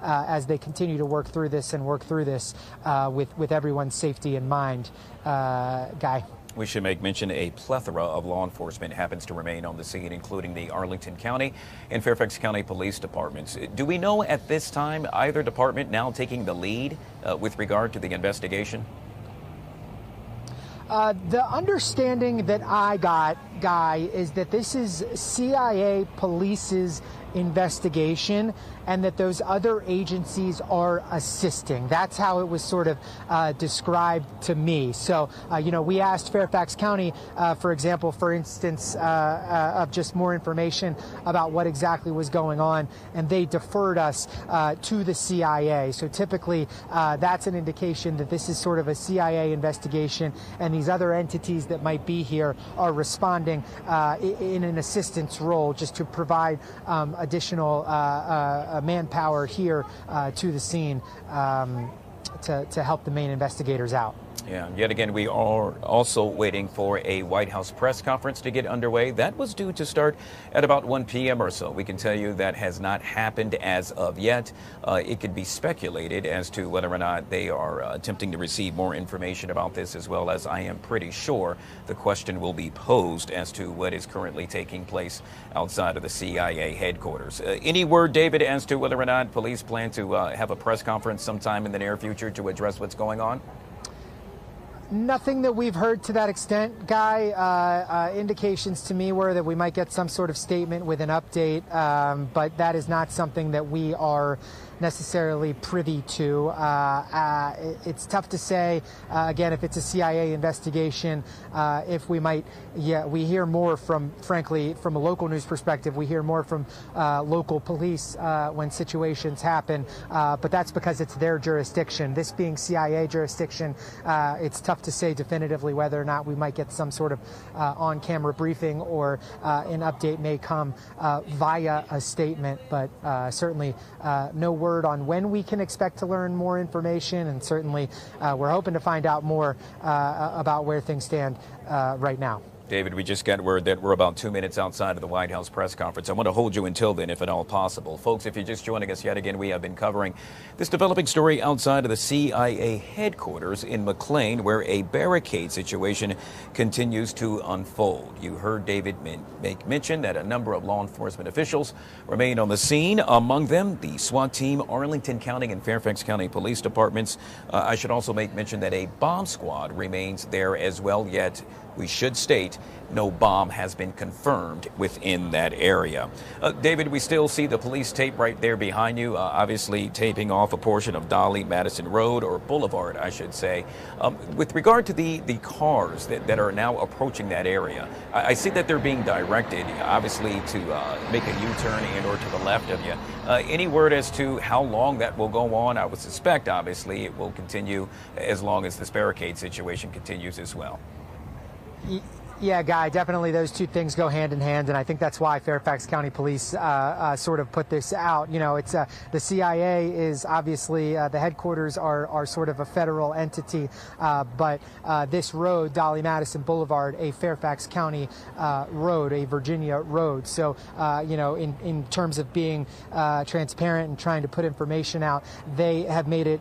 as they continue to work through this with everyone's safety in mind. Guy. We should make mention a plethora of law enforcement happens to remain on the scene, including the Arlington County and Fairfax County Police Departments. Do we know at this time either department now taking the lead with regard to the investigation? The understanding that I got, Guy, is that this is CIA Police's investigation and that those other agencies are assisting. That's how it was sort of described to me. So, we asked Fairfax County, for instance, of just more information about what exactly was going on, and they deferred us to the CIA. So typically, that's an indication that this is sort of a CIA investigation, and these other entities that might be here are responding in an assistance role just to provide additional manpower here to the scene to help the main investigators out. Yeah, yet again, we are also waiting for a White House press conference to get underway. That was due to start at about 1 p.m. or so. We can tell you that has not happened as of yet. It could be speculated as to whether or not they are attempting to receive more information about this, as well as I am pretty sure the question will be posed as to what is currently taking place outside of the CIA headquarters. Any word, David, as to whether or not police plan to have a press conference sometime in the near future to address what's going on? Nothing that we've heard to that extent, Guy. Indications to me were that we might get some sort of statement with an update, but that is not something that we are necessarily privy to. It's tough to say, again, if it's a CIA investigation, if we might, we hear more frankly, from a local news perspective, we hear more from local police when situations happen, but that's because it's their jurisdiction. This being CIA jurisdiction, it's tough to say definitively whether or not we might get some sort of on-camera briefing or an update may come via a statement, but certainly no word on when we can expect to learn more information, and certainly we're hoping to find out more about where things stand right now. David, we just got word that we're about 2 minutes outside of the White House press conference. I want to hold you until then, if at all possible. Folks, if you're just joining us yet again, we have been covering this developing story outside of the CIA headquarters in McLean, where a barricade situation continues to unfold. You heard David make mention that a number of law enforcement officials remain on the scene. Among them, the SWAT team, Arlington County and Fairfax County Police Departments. I should also make mention that a bomb squad remains there as well, yet we should state no bomb has been confirmed within that area. David, we still see the police tape right there behind you, obviously taping off a portion of Dolly Madison Road, or Boulevard, I should say. With regard to the cars that are now approaching that area, I see that they're being directed, obviously, to make a U-turn and or to the left of you. Any word as to how long that will go on? I would suspect, obviously, it will continue as long as this barricade situation continues as well. Yeah, Guy, definitely those two things go hand in hand, and I think that's why Fairfax County Police sort of put this out. You know, it's the CIA is obviously the headquarters are sort of a federal entity, but this road, Dolly Madison Boulevard, a Fairfax County road, a Virginia road. So, you know, in terms of being transparent and trying to put information out, they have made it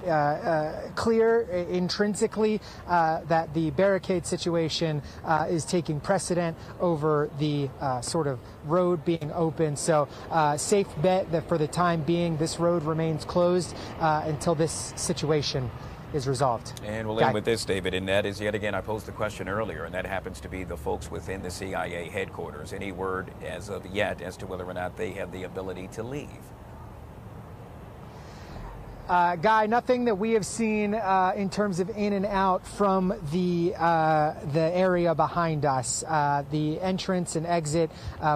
clear intrinsically that the barricade situation is taking precedent over the sort of road being open. So safe bet that for the time being, this road remains closed until this situation is resolved. And we'll end with this, David, and that is, yet again, I posed the question earlier, and that happens to be the folks within the CIA headquarters. Any word as of yet as to whether or not they have the ability to leave? Guy, nothing that we have seen in terms of in and out from the area behind us. The entrance and exit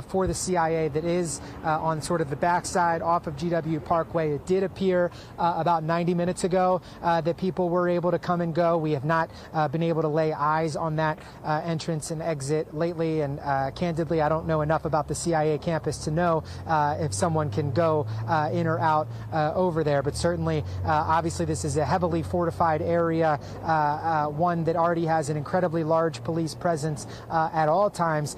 for the CIA that is on sort of the backside off of GW Parkway. It did appear about 90 minutes ago that people were able to come and go. We have not been able to lay eyes on that entrance and exit lately, and candidly, I don't know enough about the CIA campus to know if someone can go in or out over there, but certainly obviously, this is a heavily fortified area, one that already has an incredibly large police presence at all times,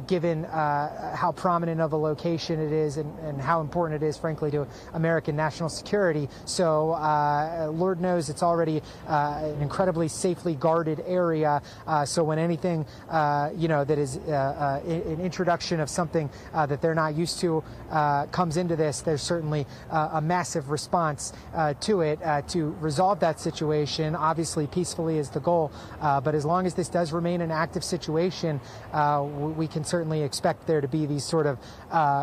given how prominent of a location it is and how important it is, frankly, to American national security. So, Lord knows it's already an incredibly safely guarded area. So when anything, you know, that is an introduction of something that they're not used to comes into this, there's certainly a massive response to it to resolve that situation. Obviously, peacefully is the goal, but as long as this does remain an active situation, we can certainly expect there to be these sort of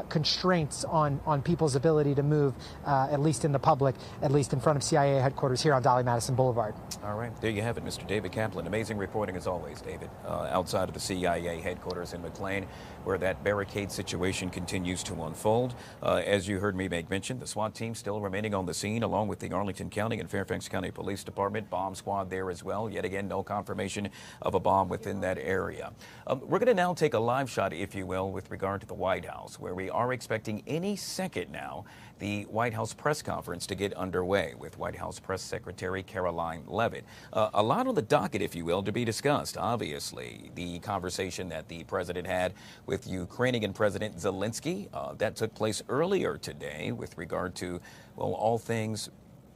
constraints on people's ability to move, at least in the public, at least in front of CIA headquarters here on Dolly Madison Boulevard. All right, there you have it, Mr. David Kaplan. Amazing reporting as always, David, outside of the CIA headquarters in McLean, where that barricade situation continues to unfold. As you heard me make mention, the SWAT team still remaining on the scene, along with the Arlington County and Fairfax County Police Department. Bomb squad there as well. Yet again, no confirmation of a bomb within that area. We're going to now take a live shot, if you will, with regard to the White House, where we are expecting any second now the White House press conference to get underway with White House Press Secretary Caroline Leavitt. A lot on the docket, if you will, to be discussed. Obviously, the conversation that the president had with Ukrainian President Zelensky, that took place earlier today with regard to, well, all things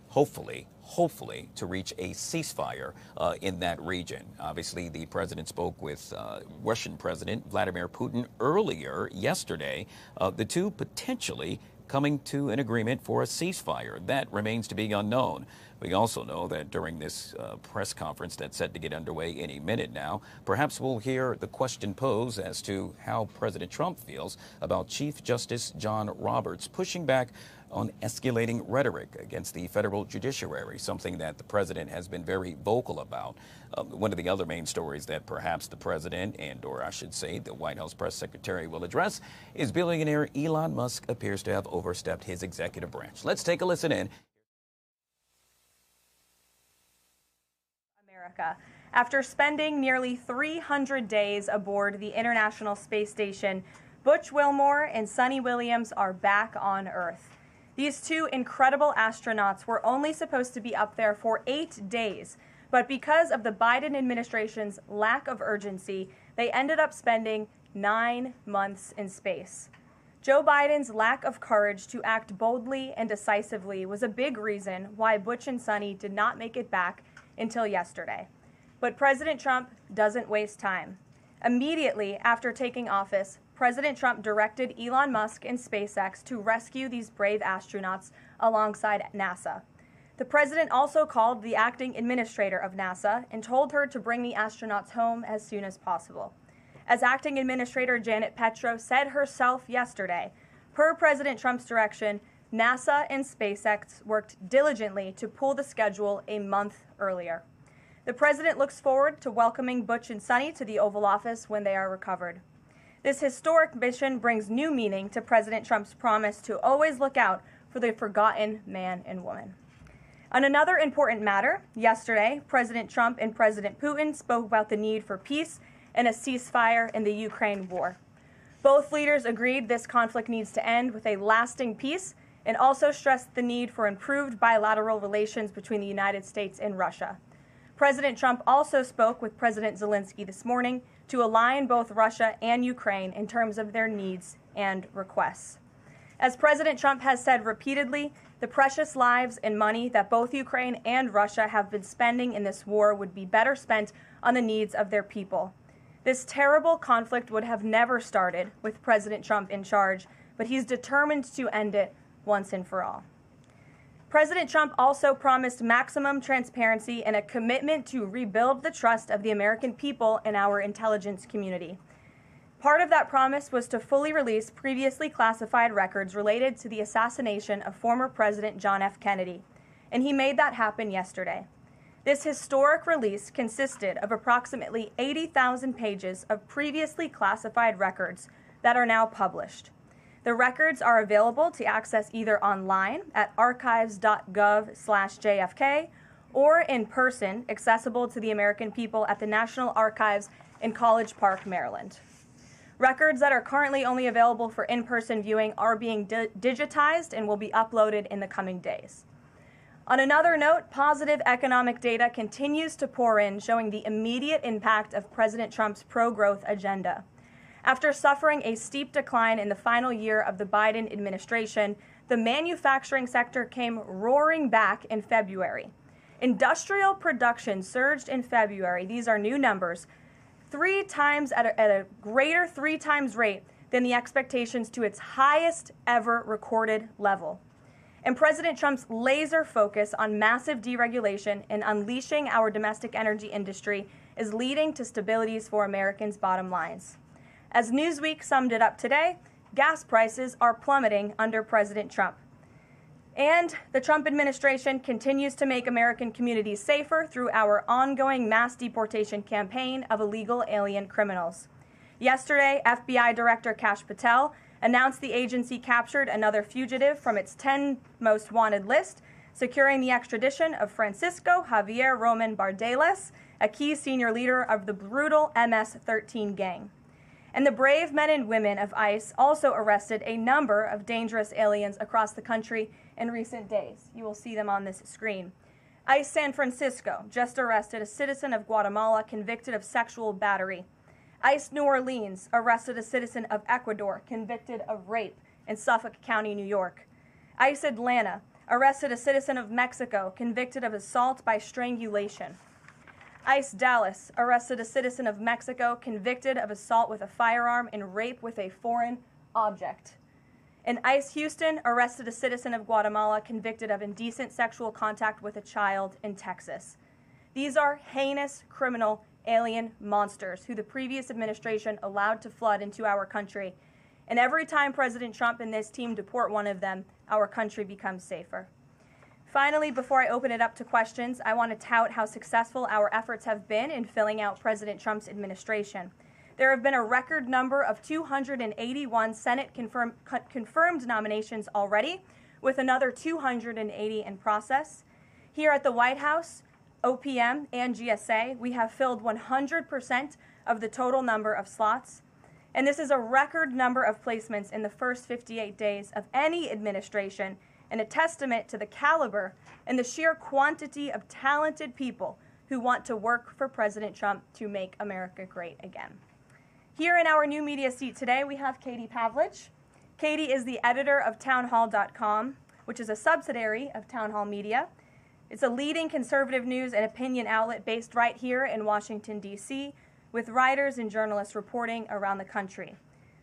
hopefully to reach a ceasefire in that region. Obviously, the president spoke with Russian President Vladimir Putin earlier yesterday, the two potentially coming to an agreement for a ceasefire. That remains to be unknown. We also know that during this press conference that's set to get underway any minute now, perhaps we'll hear the question posed as to how President Trump feels about Chief Justice John Roberts pushing back on escalating rhetoric against the federal judiciary, something that the president has been very vocal about. One of the other main stories that perhaps the president or I should say the White House press secretary will address is billionaire Elon Musk appears to have overstepped his executive branch. Let's take a listen in. After spending nearly 300 days aboard the International Space Station, Butch Wilmore and Sunny Williams are back on Earth. These two incredible astronauts were only supposed to be up there for 8 days, But because of the Biden administration's lack of urgency, they ended up spending 9 months in space. Joe Biden's lack of courage to act boldly and decisively was a big reason why Butch and Sunny did not make it back until yesterday. But President Trump doesn't waste time. Immediately after taking office, President Trump directed Elon Musk and SpaceX to rescue these brave astronauts alongside NASA. The president also called the acting administrator of NASA and told her to bring the astronauts home as soon as possible. As acting administrator Janet Petro said herself yesterday, per President Trump's direction, NASA and SpaceX worked diligently to pull the schedule a month earlier. The president looks forward to welcoming Butch and Sunny to the Oval Office when they are recovered. This historic mission brings new meaning to President Trump's promise to always look out for the forgotten man and woman. On another important matter, yesterday, President Trump and President Putin spoke about the need for peace and a ceasefire in the Ukraine war. Both leaders agreed this conflict needs to end with a lasting peace and also stressed the need for improved bilateral relations between the United States and Russia. President Trump also spoke with President Zelensky this morning to align both Russia and Ukraine in terms of their needs and requests. As President Trump has said repeatedly, the precious lives and money that both Ukraine and Russia have been spending in this war would be better spent on the needs of their people. This terrible conflict would have never started with President Trump in charge, but he's determined to end it once and for all. President Trump also promised maximum transparency and a commitment to rebuild the trust of the American people and our intelligence community. Part of that promise was to fully release previously classified records related to the assassination of former President John F. Kennedy, and he made that happen yesterday. This historic release consisted of approximately 80,000 pages of previously classified records that are now published. The records are available to access either online at archives.gov/JFK or in person, accessible to the American people at the National Archives in College Park, Maryland. Records that are currently only available for in-person viewing are being digitized and will be uploaded in the coming days. On another note, positive economic data continues to pour in, showing the immediate impact of President Trump's pro-growth agenda. After suffering a steep decline in the final year of the Biden administration, the manufacturing sector came roaring back in February. Industrial production surged in February, these are new numbers, 3 times at a greater 3 times rate than the expectations to its highest ever recorded level. And President Trump's laser focus on massive deregulation and unleashing our domestic energy industry is leading to stabilities for Americans' bottom lines. As Newsweek summed it up today, gas prices are plummeting under President Trump. And the Trump administration continues to make American communities safer through our ongoing mass deportation campaign of illegal alien criminals. Yesterday, FBI Director Kash Patel announced the agency captured another fugitive from its 10 most wanted list, securing the extradition of Francisco Javier Roman Bardeles, a key senior leader of the brutal MS-13 gang. And the brave men and women of ICE also arrested a number of dangerous aliens across the country in recent days. You will see them on this screen. ICE San Francisco just arrested a citizen of Guatemala convicted of sexual battery. ICE New Orleans arrested a citizen of Ecuador convicted of rape in Suffolk County, New York. ICE Atlanta arrested a citizen of Mexico convicted of assault by strangulation. ICE Dallas arrested a citizen of Mexico convicted of assault with a firearm and rape with a foreign object. And ICE Houston arrested a citizen of Guatemala convicted of indecent sexual contact with a child in Texas. These are heinous criminal alien monsters who the previous administration allowed to flood into our country. And every time President Trump and this team deport one of them, our country becomes safer. Finally, before I open it up to questions, I want to tout how successful our efforts have been in filling out President Trump's administration. There have been a record number of 281 Senate confirmed nominations already, with another 280 in process. Here at the White House, OPM and GSA, we have filled 100% of the total number of slots. And this is a record number of placements in the first 58 days of any administration, and a testament to the caliber and the sheer quantity of talented people who want to work for President Trump to make America great again. Here in our new media seat today, we have Katie Pavlich. Katie is the editor of townhall.com, which is a subsidiary of Town Hall Media. It's a leading conservative news and opinion outlet based right here in Washington, D.C., with writers and journalists reporting around the country.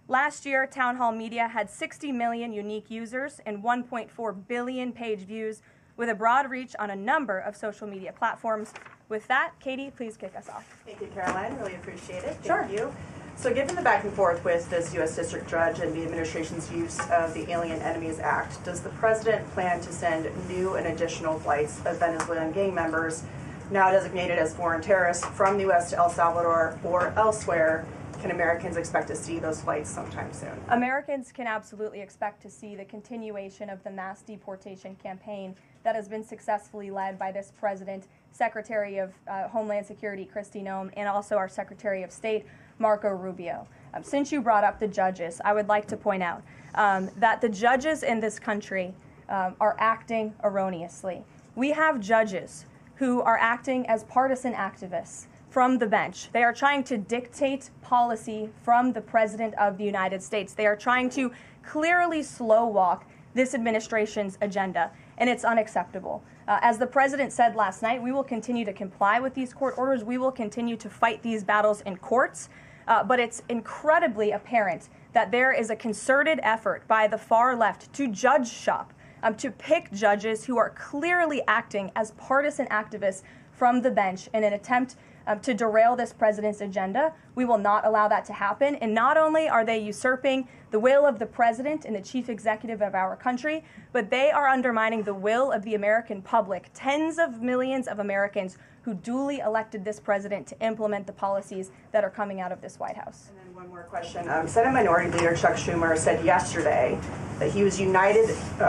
Last year, Town Hall Media had 60 million unique users and 1.4 billion page views, with a broad reach on a number of social media platforms. With that, Katie, please kick us off. Thank you, Caroline. Really appreciate it. Sure. Thank you. So given the back and forth with this U.S. District Judge and the administration's use of the Alien Enemies Act, does the president plan to send new and additional flights of Venezuelan gang members, now designated as foreign terrorists, from the U.S. to El Salvador or elsewhere? Can Americans expect to see those flights sometime soon? Americans can absolutely expect to see the continuation of the mass deportation campaign that has been successfully led by this president, Secretary of Homeland Security Kristi Noem, and also our Secretary of State, Marco Rubio. Since you brought up the judges, I would like to point out that the judges in this country are acting erroneously. We have judges who are acting as partisan activists from the bench. They are trying to dictate policy from the President of the United States. They are trying to clearly slow walk this administration's agenda, and it's unacceptable. As the President said last night, we will continue to comply with these court orders. We will continue to fight these battles in courts, but it's incredibly apparent that there is a concerted effort by the far left to judge shop, to pick judges who are clearly acting as partisan activists from the bench in an attempt to derail this president's agenda. We will not allow that to happen. And not only are they usurping the will of the president and the chief executive of our country, but they are undermining the will of the American public, tens of millions of Americans who duly elected this president to implement the policies that are coming out of this White House. And then one more question. Senate Minority Leader Chuck Schumer said yesterday that he was united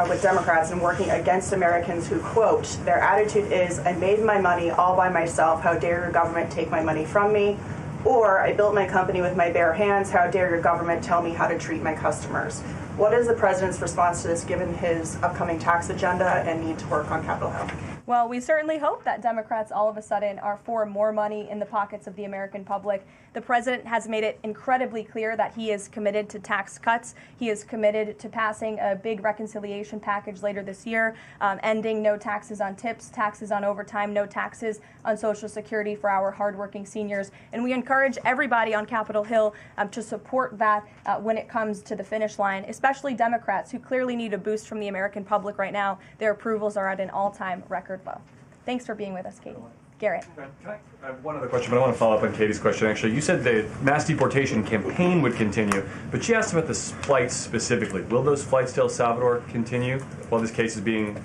with Democrats in working against Americans who, quote, their attitude is, I made my money all by myself. How dare your government take my money from me? Or I built my company with my bare hands. How dare your government tell me how to treat my customers? What is the president's response to this, given his upcoming tax agenda and need to work on Capitol Hill? Well, we certainly hope that Democrats all of a sudden are for more money in the pockets of the American public. The president has made it incredibly clear that he is committed to tax cuts. He is committed to passing a big reconciliation package later this year, ending no taxes on tips, taxes on overtime, no taxes on Social Security for our hardworking seniors. And we encourage everybody on Capitol Hill to support that when it comes to the finish line, especially Democrats who clearly need a boost from the American public right now. Their approvals are at an all-time record low. Thanks for being with us, Katie. Garrett. I have one other question, but I want to follow up on Katie's question, actually. You said the mass deportation campaign would continue, but she asked about the flights specifically. Will those flights to El Salvador continue while this case is being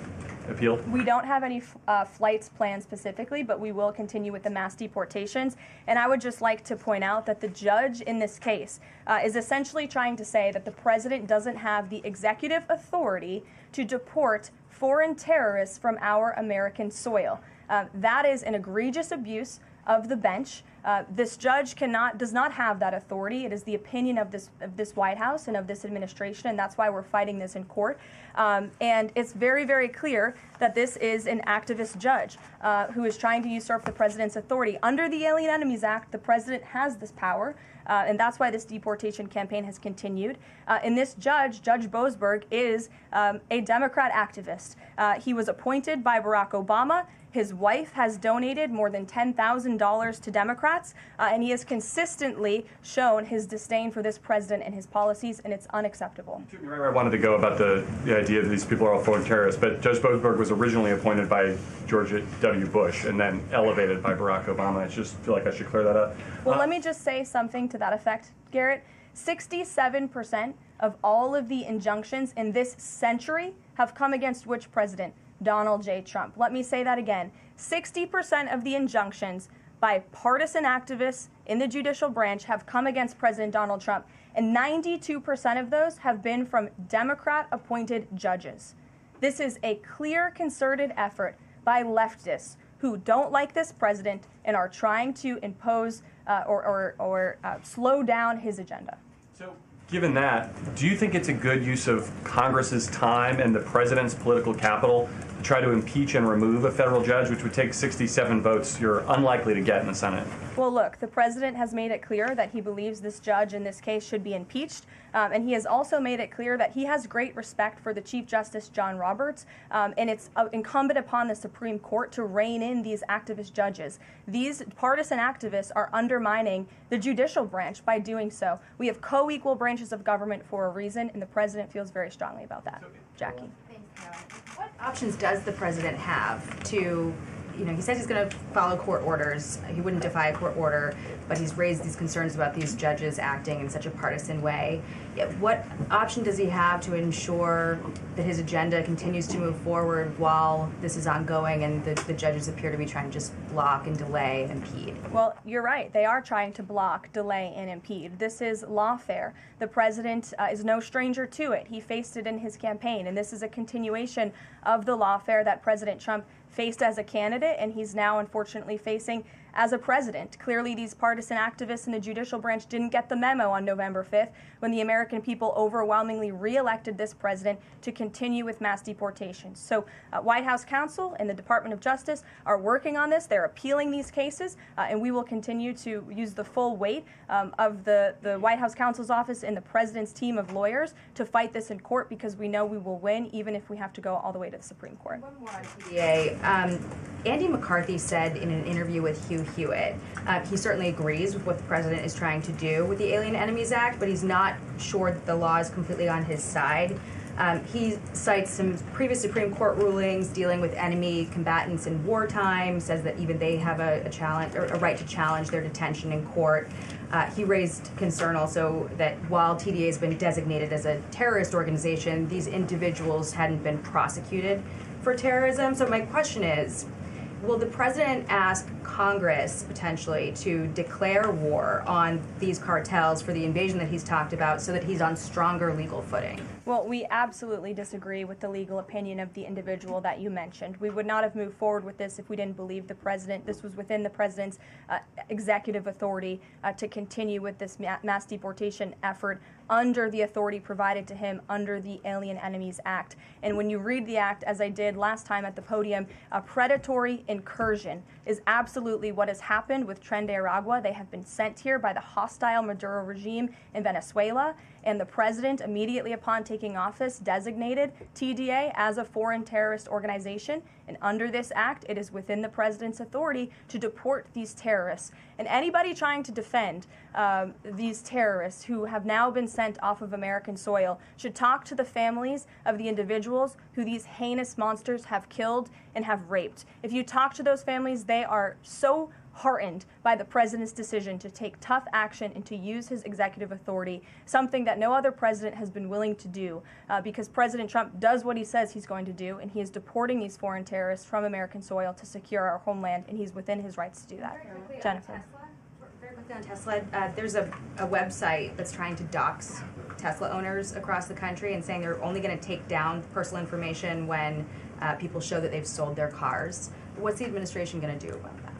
appealed? We don't have any flights planned specifically, but we will continue with the mass deportations. And I would just like to point out that the judge in this case is essentially trying to say that the president doesn't have the executive authority to deport foreign terrorists from our American soil. That is an egregious abuse of the bench. This judge does not have that authority. It is the opinion of this White House and of this administration, and that's why we're fighting this in court. And it's very, very clear that this is an activist judge who is trying to usurp the president's authority. Under the Alien Enemies Act, the president has this power, and that's why this deportation campaign has continued. And this judge, Judge Boasberg, is a Democrat activist. He was appointed by Barack Obama. His wife has donated more than $10,000 to Democrats, and he has consistently shown his disdain for this president and his policies, and it's unacceptable. Right where I wanted to go about the idea that these people are all foreign terrorists, but Judge Boasberg was originally appointed by George W. Bush and then elevated by Barack Obama. I just feel like I should clear that up. Well, let me just say something to that effect, Garrett. 67% of all of the injunctions in this century have come against which president? Donald J. Trump. Let me say that again. 60% of the injunctions by partisan activists in the judicial branch have come against President Donald Trump, and 92% of those have been from Democrat-appointed judges. This is a clear, concerted effort by leftists who don't like this president and are trying to impose or slow down his agenda. So, given that, do you think it's a good use of Congress's time and the president's political capital try to impeach and remove a federal judge, which would take 67 votes you're unlikely to get in the Senate? Well, look, the president has made it clear that he believes this judge in this case should be impeached. And he has also made it clear that he has great respect for the Chief Justice John Roberts. And it's incumbent upon the Supreme Court to rein in these activist judges. These partisan activists are undermining the judicial branch by doing so. We have co-equal branches of government for a reason, and the president feels very strongly about that. Jackie. What options does the president have to, he says he's going to follow court orders. He wouldn't defy a court order, but he's raised these concerns about these judges acting in such a partisan way. What option does he have to ensure that his agenda continues to move forward while this is ongoing and the judges appear to be trying to just block and delay and impede? Well, you're right. They are trying to block, delay, and impede. This is lawfare. The president is no stranger to it. He faced it in his campaign, and this is a continuation of the lawfare that President Trump faced as a candidate, and he's now unfortunately facing as a president. Clearly, these partisan activists in the judicial branch didn't get the memo on November 5th when the American people overwhelmingly re-elected this president to continue with mass deportations. So White House counsel and the Department of Justice are working on this. They're appealing these cases, and we will continue to use the full weight of the White House counsel's office and the president's team of lawyers to fight this in court, because we know we will win, even if we have to go all the way to the Supreme Court. One more on TDA. Andy McCarthy said in an interview with Hugh Hewitt, he certainly agrees with what the president is trying to do with the Alien Enemies Act, but he's not sure that the law is completely on his side. He cites some previous Supreme Court rulings dealing with enemy combatants in wartime, says that even they have a challenge or a right to challenge their detention in court. He raised concern also that while TDA has been designated as a terrorist organization, these individuals hadn't been prosecuted for terrorism. So my question is, will the president ask Congress potentially to declare war on these cartels for the invasion that he's talked about so that he's on stronger legal footing? Well, we absolutely disagree with the legal opinion of the individual that you mentioned. We would not have moved forward with this if we didn't believe the president. This was within the president's executive authority to continue with this mass deportation effort under the authority provided to him under the Alien Enemies Act. And when you read the act, as I did last time at the podium, a predatory incursion is absolutely what has happened with Tren de Aragua. They have been sent here by the hostile Maduro regime in Venezuela, and the president, immediately upon taking office, designated TDA as a foreign terrorist organization. And under this act, it is within the president's authority to deport these terrorists. And anybody trying to defend these terrorists who have now been sent off of American soil should talk to the families of the individuals who these heinous monsters have killed and have raped. If you talk to those families, they are so heartened by the president's decision to take tough action and to use his executive authority, something that no other president has been willing to do, because President Trump does what he says he's going to do, and he is deporting these foreign terrorists from American soil to secure our homeland, and he's within his rights to do that. Jennifer. Very quickly on Tesla, there's a website that's trying to dox Tesla owners across the country and saying they're only going to take down personal information when people show that they've sold their cars. What's the administration going to do about that?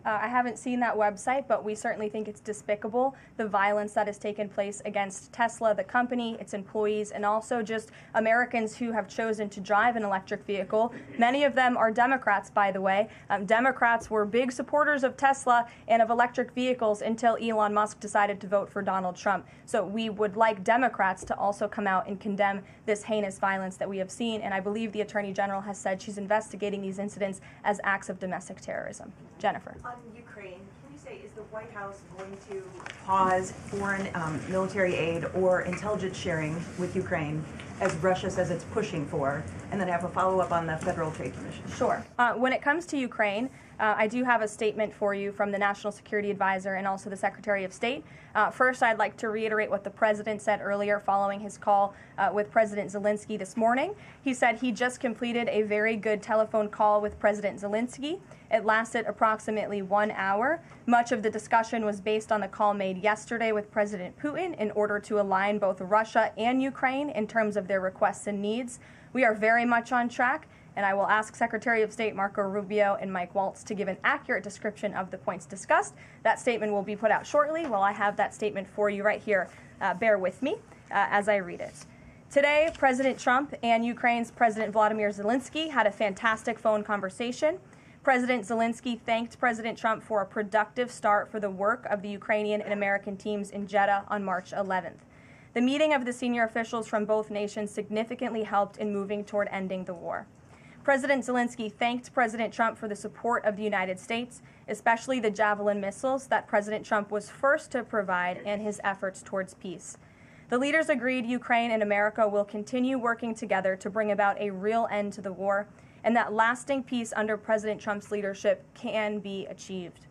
I haven't seen that website, but we certainly think it's despicable, the violence that has taken place against Tesla, the company, its employees, and also just Americans who have chosen to drive an electric vehicle. Many of them are Democrats, by the way. Democrats were big supporters of Tesla and of electric vehicles until Elon Musk decided to vote for Donald Trump. So we would like Democrats to also come out and condemn this heinous violence that we have seen, and I believe the Attorney General has said she's investigating these incidents as acts of domestic terrorism. Jennifer. On Ukraine, can you say, is the White House going to pause foreign military aid or intelligence sharing with Ukraine, as Russia says it's pushing for, and then have a follow-up on the Federal Trade Commission? Sure. When it comes to Ukraine, I do have a statement for you from the National Security Advisor and also the Secretary of State. First, I'd like to reiterate what the President said earlier following his call with President Zelensky this morning. He said he just completed a very good telephone call with President Zelensky. It lasted approximately 1 hour. Much of the discussion was based on the call made yesterday with President Putin in order to align both Russia and Ukraine in terms of their requests and needs. We are very much on track, and I will ask Secretary of State Marco Rubio and Mike Waltz to give an accurate description of the points discussed. That statement will be put out shortly. Well, I have that statement for you right here. Bear with me as I read it. Today, President Trump and Ukraine's President Vladimir Zelensky had a fantastic phone conversation. President Zelensky thanked President Trump for a productive start for the work of the Ukrainian and American teams in Jeddah on March 11th. The meeting of the senior officials from both nations significantly helped in moving toward ending the war. President Zelensky thanked President Trump for the support of the United States, especially the Javelin missiles that President Trump was first to provide and his efforts towards peace. The leaders agreed Ukraine and America will continue working together to bring about a real end to the war, and that lasting peace under President Trump's leadership can be achieved.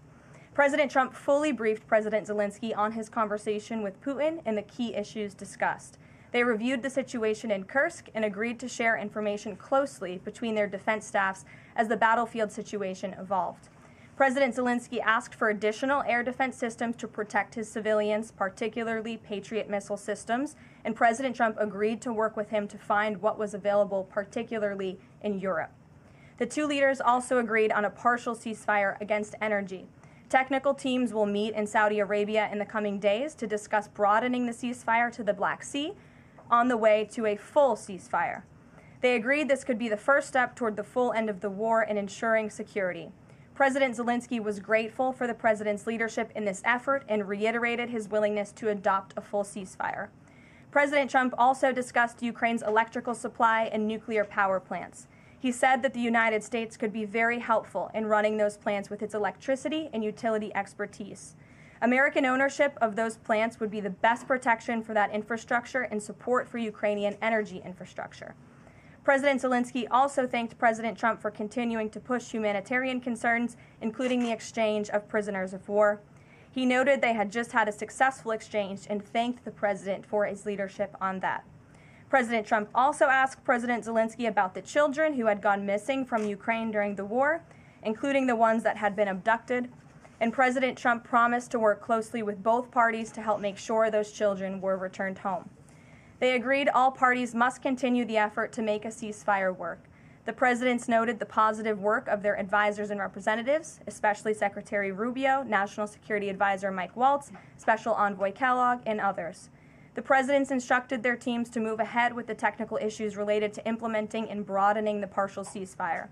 President Trump fully briefed President Zelensky on his conversation with Putin and the key issues discussed. They reviewed the situation in Kursk and agreed to share information closely between their defense staffs as the battlefield situation evolved. President Zelensky asked for additional air defense systems to protect his civilians, particularly Patriot missile systems, and President Trump agreed to work with him to find what was available, particularly in Europe. The two leaders also agreed on a partial ceasefire against energy. Technical teams will meet in Saudi Arabia in the coming days to discuss broadening the ceasefire to the Black Sea on the way to a full ceasefire. They agreed this could be the first step toward the full end of the war and ensuring security. President Zelensky was grateful for the president's leadership in this effort and reiterated his willingness to adopt a full ceasefire. President Trump also discussed Ukraine's electrical supply and nuclear power plants. He said that the United States could be very helpful in running those plants with its electricity and utility expertise. American ownership of those plants would be the best protection for that infrastructure and support for Ukrainian energy infrastructure. President Zelensky also thanked President Trump for continuing to push humanitarian concerns, including the exchange of prisoners of war. He noted they had just had a successful exchange and thanked the president for his leadership on that. President Trump also asked President Zelensky about the children who had gone missing from Ukraine during the war, including the ones that had been abducted. And President Trump promised to work closely with both parties to help make sure those children were returned home. They agreed all parties must continue the effort to make a ceasefire work. The presidents noted the positive work of their advisors and representatives, especially Secretary Rubio, National Security Advisor Mike Waltz, Special Envoy Kellogg, and others. The presidents instructed their teams to move ahead with the technical issues related to implementing and broadening the partial ceasefire.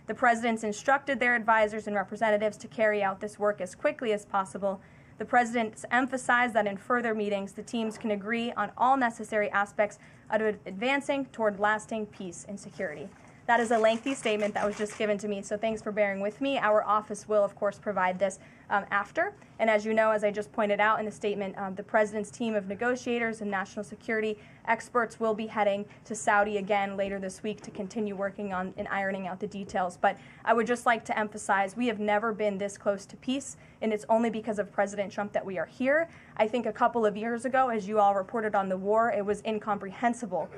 The presidents instructed their advisors and representatives to carry out this work as quickly as possible. The presidents emphasized that in further meetings, the teams can agree on all necessary aspects of advancing toward lasting peace and security. That is a lengthy statement that was just given to me, so thanks for bearing with me. Our office will, of course, provide this after. And as you know, as I just pointed out in the statement, the president's team of negotiators and national security experts will be heading to Saudi again later this week to continue working on and ironing out the details. But I would just like to emphasize we have never been this close to peace, and it's only because of President Trump that we are here. I think a couple of years ago, as you all reported on the war, it was incomprehensible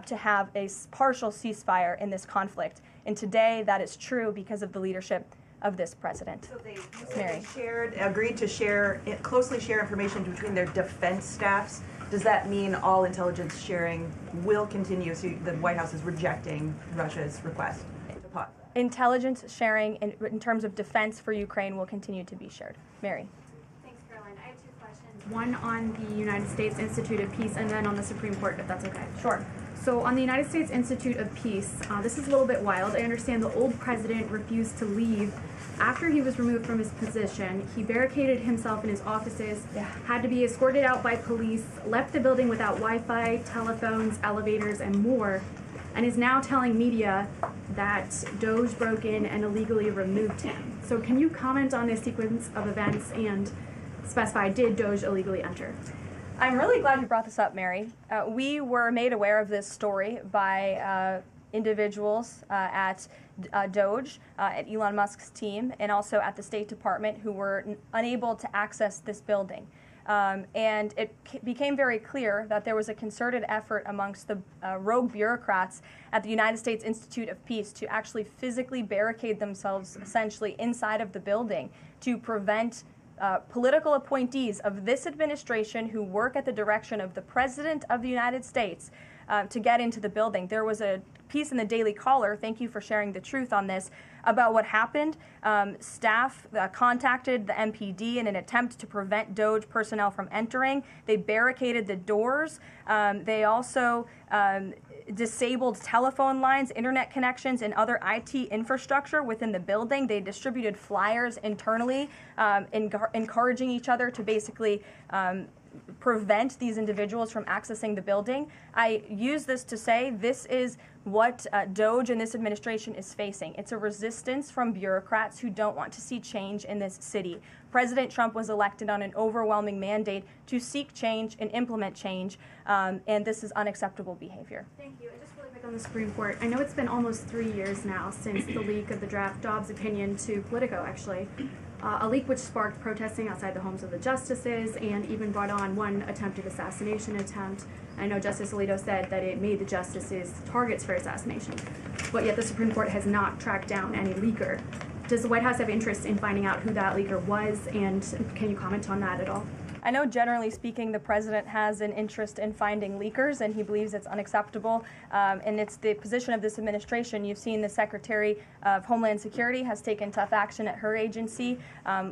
to have a partial ceasefire in this conflict. And today, that is true because of the leadership of this president. So they agreed to closely share information between their defense staffs. Does that mean all intelligence sharing will continue? So the White House is rejecting Russia's request to pause. Intelligence sharing in terms of defense for Ukraine will continue to be shared. Mary. Thanks, Caroline. I have two questions. One on the United States Institute of Peace and then on the Supreme Court, if that's okay. Sure. So on the United States Institute of Peace, this is a little bit wild. I understand the old president refused to leave after he was removed from his position. He barricaded himself in his offices, had to be escorted out by police, left the building without Wi-Fi, telephones, elevators, and more, and is now telling media that Doge broke in and illegally removed him. So can you comment on this sequence of events and specify, did Doge illegally enter? I'm really glad you brought this up, Mary. We were made aware of this story by individuals at Doge, at Elon Musk's team, and also at the State Department who were unable to access this building. And it became very clear that there was a concerted effort amongst the rogue bureaucrats at the United States Institute of Peace to actually physically barricade themselves essentially inside of the building to prevent political appointees of this administration who work at the direction of the President of the United States to get into the building. There was a piece in the Daily Caller, thank you for sharing the truth on this, about what happened. Staff contacted the MPD in an attempt to prevent DOJ personnel from entering. They barricaded the doors. They also disabled telephone lines, internet connections, and other IT infrastructure within the building. They distributed flyers internally, encouraging each other to basically prevent these individuals from accessing the building. I use this to say this is what DOJ and this administration is facing. It's a resistance from bureaucrats who don't want to see change in this city. President Trump was elected on an overwhelming mandate to seek change and implement change, and this is unacceptable behavior. Thank you. And just really quick on the Supreme Court, I know it's been almost 3 years now since the leak of the draft Dobbs opinion to Politico, actually. A leak which sparked protesting outside the homes of the justices and even brought on one attempted assassination attempt. I know Justice Alito said that it made the justices targets for assassination, but yet the Supreme Court has not tracked down any leaker. Does the White House have interest in finding out who that leaker was, and can you comment on that at all? I know generally speaking the president has an interest in finding leakers, and he believes it's unacceptable, and it's the position of this administration. You've seen the Secretary of Homeland Security has taken tough action at her agency.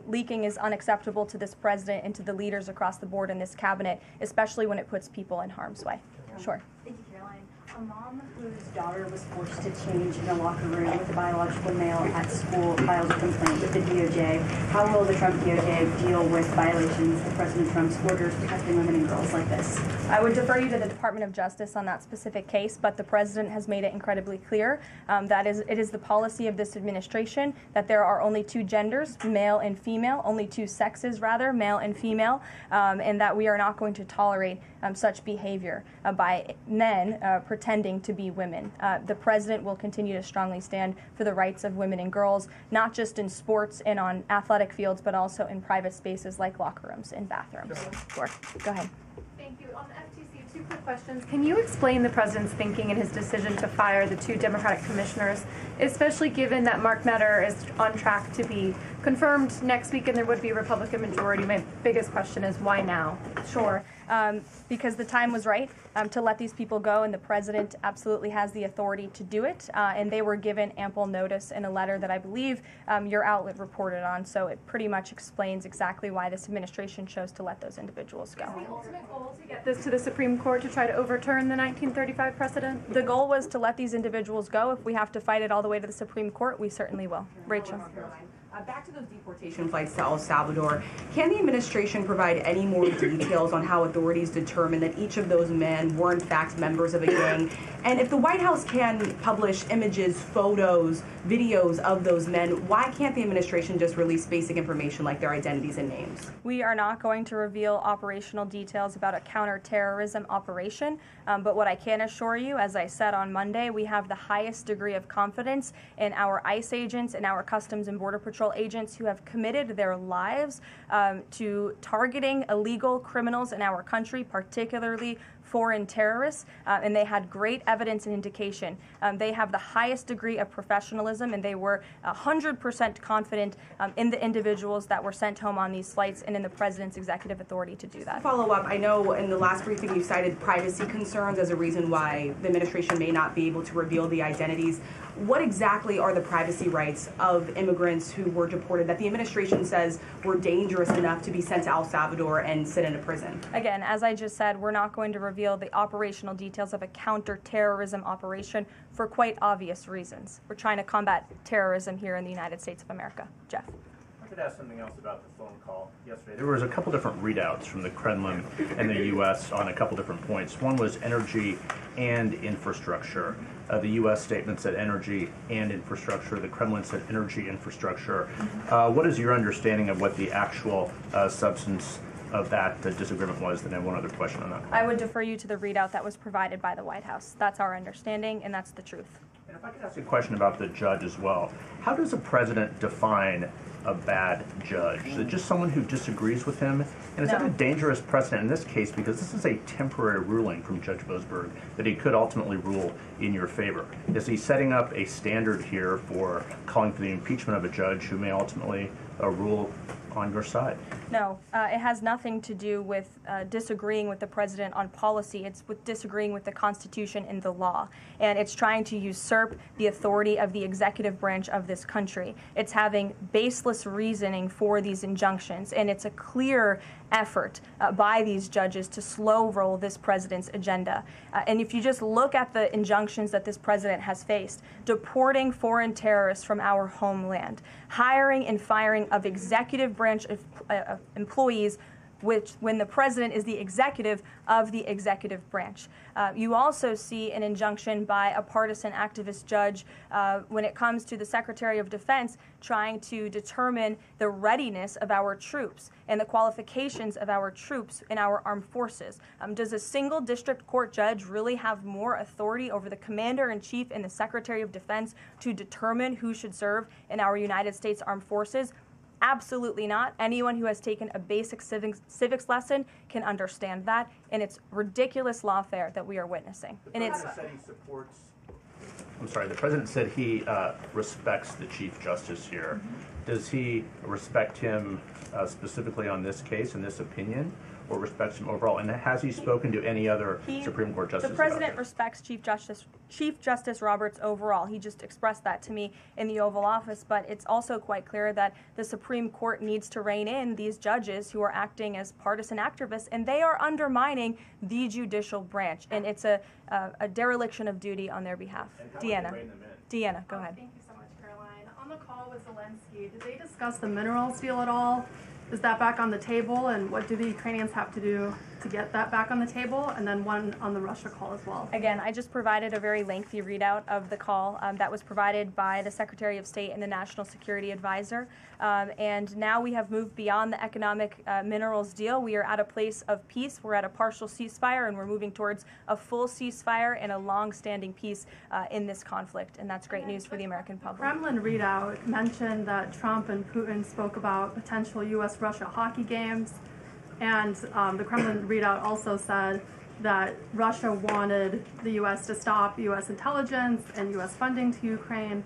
Leaking is unacceptable to this president and to the leaders across the board in this cabinet, especially when it puts people in harm's way. Sure. Thank you, Caroline. A mom whose daughter was forced to change in a locker room with a biological male at school files a complaint with the DOJ. How will the Trump DOJ deal with violations of President Trump's orders protecting women and girls like this? I would defer you to the Department of Justice on that specific case, but the president has made it incredibly clear that it is the policy of this administration that there are only two genders, male and female, only two sexes rather, male and female, and that we are not going to tolerate such behavior by men pretending to be women. The president will continue to strongly stand for the rights of women and girls, not just in sports and on athletic fields, but also in private spaces like locker rooms and bathrooms. Sure. Go ahead. Thank you. On the FTC, two quick questions. Can you explain the president's thinking in his decision to fire the two Democratic commissioners, especially given that Mark Meadow is on track to be confirmed next week and there would be a Republican majority? My biggest question is why now? Sure. Because the time was right to let these people go, and the president absolutely has the authority to do it. And they were given ample notice in a letter that I believe your outlet reported on. So it pretty much explains exactly why this administration chose to let those individuals go. Is the ultimate goal to get this to the Supreme Court to try to overturn the 1935 precedent? The goal was to let these individuals go. If we have to fight it all the way to the Supreme Court, we certainly will. Rachel. Back to those deportation flights to El Salvador, can the administration provide any more details on how authorities determined that each of those men were in fact members of a gang? And if the White House can publish images, photos, videos of those men, why can't the administration just release basic information like their identities and names? We are not going to reveal operational details about a counterterrorism operation, but what I can assure you, as I said on Monday, we have the highest degree of confidence in our ICE agents and our Customs and Border Patrol agents who have committed their lives to targeting illegal criminals in our country, particularly foreign terrorists, and they had great evidence and indication. They have the highest degree of professionalism, and they were 100% confident in the individuals that were sent home on these flights and in the president's executive authority to do that. Follow up, I know in the last briefing you cited privacy concerns as a reason why the administration may not be able to reveal the identities. What exactly are the privacy rights of immigrants who were deported that the administration says were dangerous enough to be sent to El Salvador and sit in a prison? Again, as I just said, we're not going to reveal the operational details of a counterterrorism operation for quite obvious reasons. We're trying to combat terrorism here in the United States of America. Jeff. I could ask something else about the phone call yesterday. There was a couple different readouts from the Kremlin and the U.S. on a couple different points. One was energy and infrastructure. The U.S. statement said energy and infrastructure. The Kremlin said energy infrastructure. What is your understanding of what the actual substance of that disagreement was? Then I have one other question on that. I would defer you to the readout that was provided by the White House. That's our understanding, and that's the truth. And if I could ask a question about the judge as well. How does a president define a bad judge? Is it just someone who disagrees with him? And is that a dangerous precedent in this case, because this is a temporary ruling from Judge Boasberg that he could ultimately rule in your favor? Is he setting up a standard here for calling for the impeachment of a judge who may ultimately rule on your side? No, it has nothing to do with disagreeing with the president on policy. It's with disagreeing with the Constitution and the law. And it's trying to usurp the authority of the executive branch of this country. It's having baseless reasoning for these injunctions. And it's a clear effort by these judges to slow roll this president's agenda. And if you just look at the injunctions that this president has faced, deporting foreign terrorists from our homeland, hiring and firing of executive branch employees, which when the president is the executive of the executive branch. You also see an injunction by a partisan activist judge when it comes to the Secretary of Defense trying to determine the readiness of our troops and the qualifications of our troops in our armed forces. Does a single district court judge really have more authority over the Commander-in-Chief and the Secretary of Defense to determine who should serve in our United States Armed Forces? Absolutely not. Anyone who has taken a basic civics lesson can understand that, and it's ridiculous lawfare that we are witnessing. The president said he respects the Chief Justice here. Does he respect him specifically on this case and this opinion, or respects him overall? And has he spoken to any other Supreme Court justices? The president respects Chief Justice Roberts overall. He just expressed that to me in the Oval Office. But it's also quite clear that the Supreme Court needs to rein in these judges who are acting as partisan activists, and they are undermining the judicial branch. And it's a dereliction of duty on their behalf. Deanna, go ahead. Thank you so much, Caroline. On the call with Zelensky, did they discuss the minerals deal at all? Is that back on the table, and what do the Ukrainians have to do to get that back on the table? And then one on the Russia call as well. Again, I just provided a very lengthy readout of the call that was provided by the Secretary of State and the National Security Advisor. And now we have moved beyond the economic minerals deal. We are at a place of peace. We're at a partial ceasefire, and we're moving towards a full ceasefire and a long-standing peace in this conflict. And that's great news for the American public. Kremlin readout mentioned that Trump and Putin spoke about potential U.S.-Russia hockey games. And the Kremlin readout also said that Russia wanted the U.S. to stop U.S. intelligence and U.S. funding to Ukraine.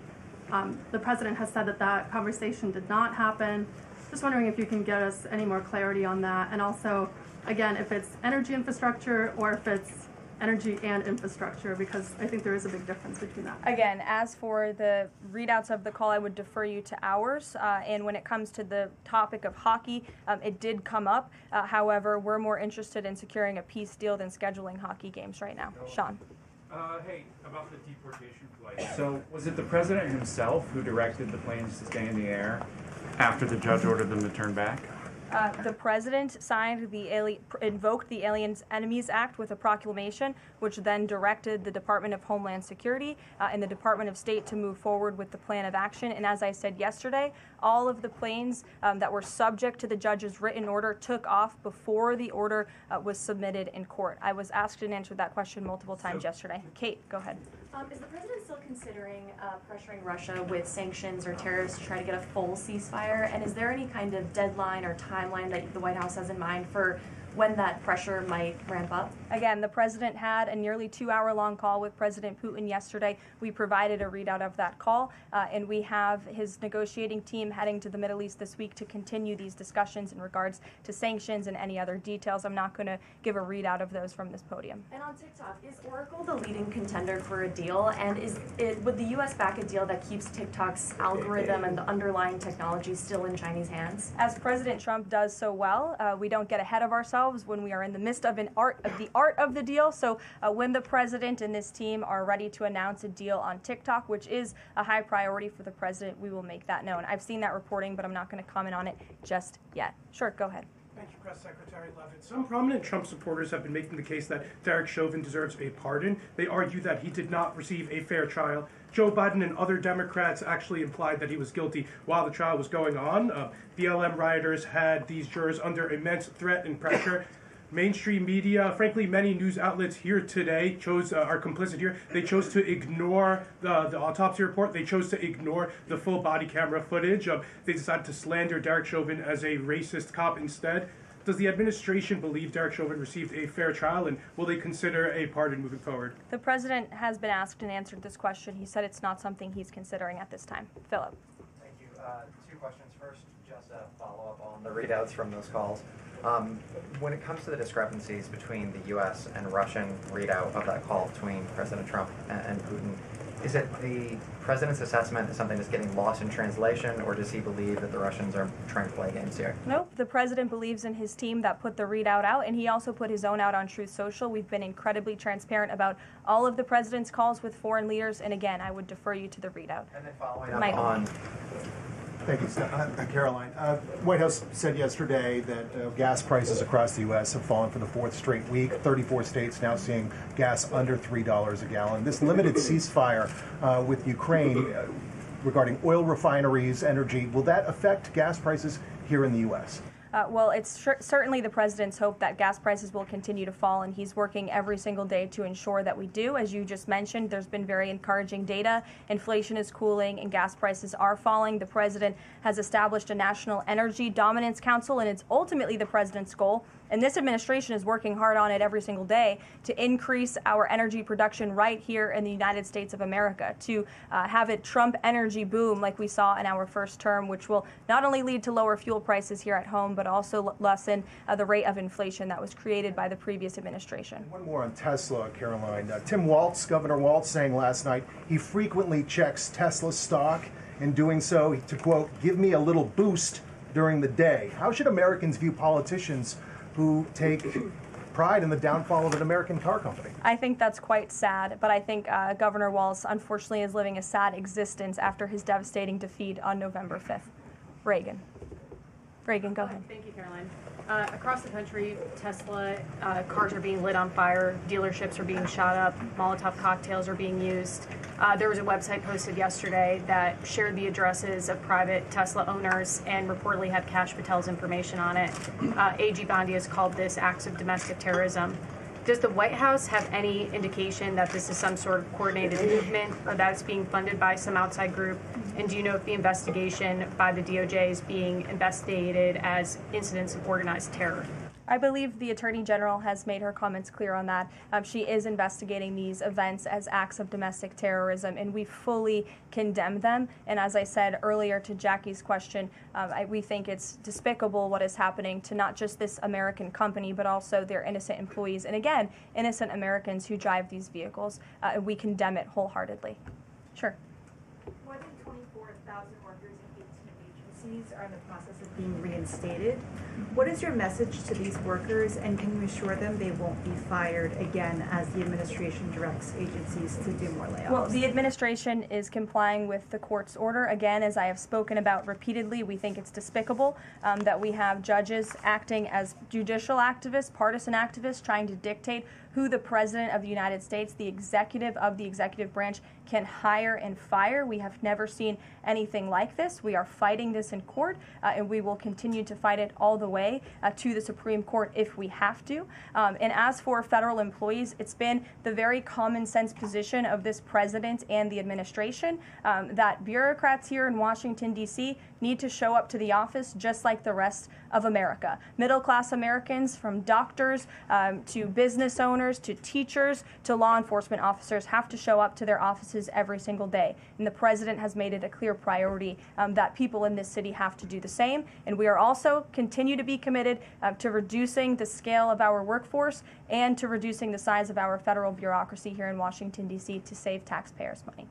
The president has said that that conversation did not happen. Just wondering if you can get us any more clarity on that. And also, again, if it's energy infrastructure or if it's energy and infrastructure, because I think there is a big difference between that. Again, as for the readouts of the call, I would defer you to ours. And when it comes to the topic of hockey, it did come up. However, we're more interested in securing a peace deal than scheduling hockey games right now. Sean. Hey, about the deportation flight. So was it the president himself who directed the planes to stay in the air after the judge ordered them to turn back? The president signed invoked the Aliens Enemies Act with a proclamation, which then directed the Department of Homeland Security and the Department of State to move forward with the plan of action. And as I said yesterday, all of the planes that were subject to the judge's written order took off before the order was submitted in court. I was asked and answered that question multiple times yesterday. Kate, go ahead. Is the president still considering pressuring Russia with sanctions or tariffs to try to get a full ceasefire? And is there any kind of deadline or timeline that the White House has in mind for when that pressure might ramp up? Again, the president had a nearly 2-hour-long call with President Putin yesterday. We provided a readout of that call, and we have his negotiating team heading to the Middle East this week to continue these discussions in regards to sanctions and any other details. I'm not going to give a readout of those from this podium. And on TikTok, is Oracle the leading contender for a deal? And would the U.S. back a deal that keeps TikTok's algorithm and the underlying technology still in Chinese hands? As President Trump does so well, we don't get ahead of ourselves when we are in the midst of the art of the deal. So when the president and this team are ready to announce a deal on TikTok, which is a high priority for the president, we will make that known. I've seen that reporting, but I'm not going to comment on it just yet. Sure, go ahead. Thank you, Press Secretary Leavitt. Some prominent Trump supporters have been making the case that Derek Chauvin deserves a pardon. They argue that he did not receive a fair trial. Joe Biden and other Democrats actually implied that he was guilty while the trial was going on. BLM rioters had these jurors under immense threat and pressure. Mainstream media, frankly, many news outlets here today are complicit here. They chose to ignore the autopsy report. They chose to ignore the full body camera footage. They decided to slander Derek Chauvin as a racist cop instead. Does the administration believe Derek Chauvin received a fair trial, and will they consider a pardon moving forward? The president has been asked and answered this question. He said it's not something he's considering at this time. Philip. Thank you. Two questions. First, just a follow-up on on the readouts from those calls. When it comes to the discrepancies between the U.S. and Russian readout of that call between President Trump and Putin, is it the president's assessment that something is getting lost in translation, or does he believe that the Russians are trying to play games here? Nope. The president believes in his team that put the readout out, and he also put his own out on Truth Social. We've been incredibly transparent about all of the president's calls with foreign leaders, and again, I would defer you to the readout. And then following up Michael. on... Thank you, Caroline. White House said yesterday that gas prices across the U.S. have fallen for the fourth straight week. 34 states now seeing gas under $3 a gallon. This limited ceasefire with Ukraine regarding oil refineries, energy, will that affect gas prices here in the U.S.? Well, it's certainly the president's hope that gas prices will continue to fall, and he's working every single day to ensure that we do. As you just mentioned, there's been very encouraging data. Inflation is cooling and gas prices are falling. The president has established a National Energy Dominance Council, and it's ultimately the president's goal. And this administration is working hard on it every single day to increase our energy production right here in the United States of America, to have a Trump energy boom like we saw in our first term, which will not only lead to lower fuel prices here at home, but also lessen the rate of inflation that was created by the previous administration. One more on Tesla, Caroline. Tim Walz, Governor Walz, saying last night he frequently checks Tesla stock. In doing so, to quote, give me a little boost during the day. How should Americans view politicians who take pride in the downfall of an American car company? I think that's quite sad, but I think Governor Walz unfortunately is living a sad existence after his devastating defeat on November 5th. Reagan, go ahead. Thank you, Caroline. Across the country, Tesla cars are being lit on fire, dealerships are being shot up, Molotov cocktails are being used. There was a website posted yesterday that shared the addresses of private Tesla owners and reportedly had Kash Patel's information on it. A.G. Bondi has called this acts of domestic terrorism. Does the White House have any indication that this is some sort of coordinated movement or that it's being funded by some outside group? And do you know if the investigation by the DOJ is being investigated as incidents of organized terror? I believe the Attorney General has made her comments clear on that. She is investigating these events as acts of domestic terrorism, and we fully condemn them. And as I said earlier to Jackie's question, we think it's despicable what is happening to not just this American company, but also their innocent employees. And again, innocent Americans who drive these vehicles. We condemn it wholeheartedly. Sure. More than 24,000 workers in 18 agencies are in the process of being reinstated. What is your message to these workers, and can you assure them they won't be fired again as the administration directs agencies to do more layoffs? Well, the administration is complying with the court's order. Again, as I have spoken about repeatedly, we think it's despicable that we have judges acting as judicial activists, partisan activists, trying to dictate who the President of the United States, the executive of the executive branch, can hire and fire. We have never seen anything like this. We are fighting this in court, and we will continue to fight it all the way to the Supreme Court if we have to. And as for federal employees, it's been the very common sense position of this president and the administration that bureaucrats here in Washington, D.C. need to show up to the office just like the rest of America. Middle-class Americans, from doctors to business owners to teachers to law enforcement officers, have to show up to their offices every single day. And the president has made it a clear priority that people in this city have to do the same. And we are also continue to be committed to reducing the scale of our workforce and to reducing the size of our federal bureaucracy here in Washington, D.C. to save taxpayers' money.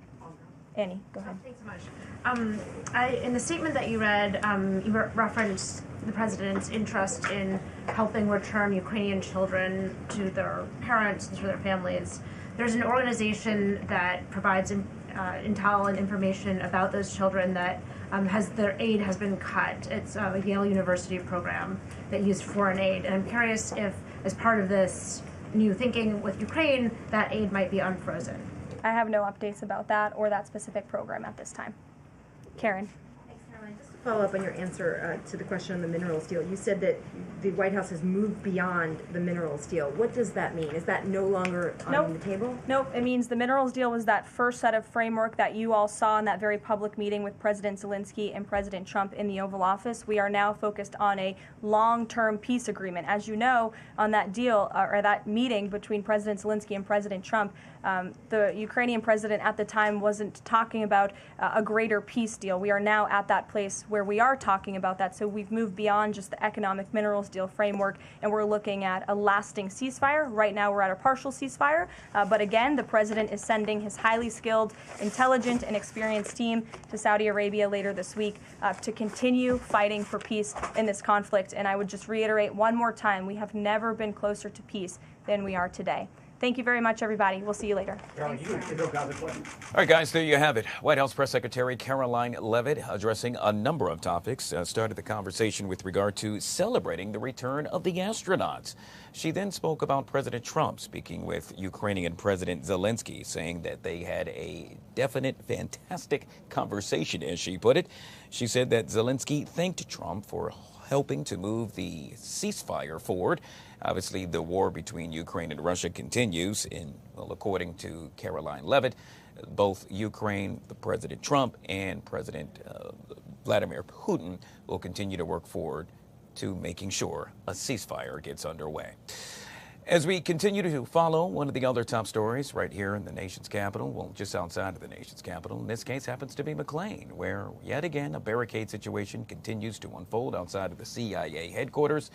Annie, go ahead. Thanks so much. In the statement that you read, you referenced the president's interest in helping return Ukrainian children to their parents and to their families. There's an organization that provides intel and information about those children that their aid has been cut. It's a Yale University program that used foreign aid. And I'm curious if, as part of this new thinking with Ukraine, that aid might be unfrozen. I have no updates about that or that specific program at this time. Karen. Just to follow up on your answer to the question on the minerals deal, you said that the White House has moved beyond the minerals deal. What does that mean? Is that no longer on the table? Nope. It means the minerals deal was that first set of framework that you all saw in that very public meeting with President Zelensky and President Trump in the Oval Office. We are now focused on a long-term peace agreement. As you know, on that deal or that meeting between President Zelensky and President Trump, the Ukrainian president at the time wasn't talking about a greater peace deal. We are now at that place where we are talking about that. So we've moved beyond just the economic minerals deal framework, and we're looking at a lasting ceasefire. Right now we're at a partial ceasefire, but again, the president is sending his highly skilled, intelligent, and experienced team to Saudi Arabia later this week to continue fighting for peace in this conflict. And I would just reiterate one more time, we have never been closer to peace than we are today. Thank you very much, everybody. We'll see you later. All right, guys, there you have it. White House Press Secretary Caroline Leavitt addressing a number of topics. Started the conversation with regard to celebrating the return of the astronauts. She then spoke about President Trump speaking with Ukrainian President Zelensky, saying that they had a definite, fantastic conversation, as she put it. She said that Zelensky thanked Trump for helping to move the ceasefire forward. Obviously, the war between Ukraine and Russia continues. Well, according to Caroline Leavitt, both Ukraine, President Trump, and President Vladimir Putin will continue to work forward to making sure a ceasefire gets underway. As we continue to follow one of the other top stories right here in the nation's capital, well, just outside of the nation's capital, in this case happens to be McLean, where yet again a barricade situation continues to unfold outside of the CIA headquarters.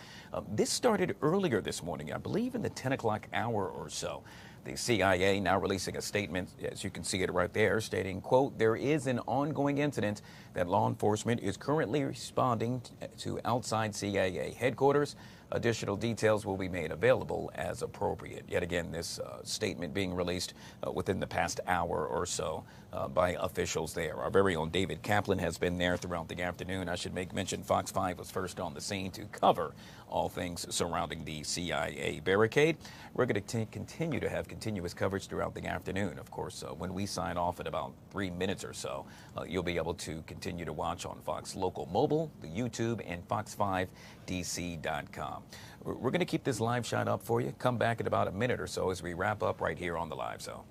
This started earlier this morning, I believe in the 10 o'clock hour or so. The CIA now releasing a statement, as you can see it right there, stating, quote, there is an ongoing incident that law enforcement is currently responding to outside CIA headquarters. Additional details will be made available as appropriate. Yet again, this statement being released within the past hour or so by officials there. Our very own David Kaplan has been there throughout the afternoon. I should make mention Fox 5 was first on the scene to cover all things surrounding the CIA barricade. We're going to continue to have continuous coverage throughout the afternoon. Of course, when we sign off in about 3 minutes or so, you'll be able to continue to watch on Fox Local Mobile, the YouTube, and fox5dc.com. We're going to keep this live shot up for you. Come back in about a minute or so as we wrap up right here on the Live Zone.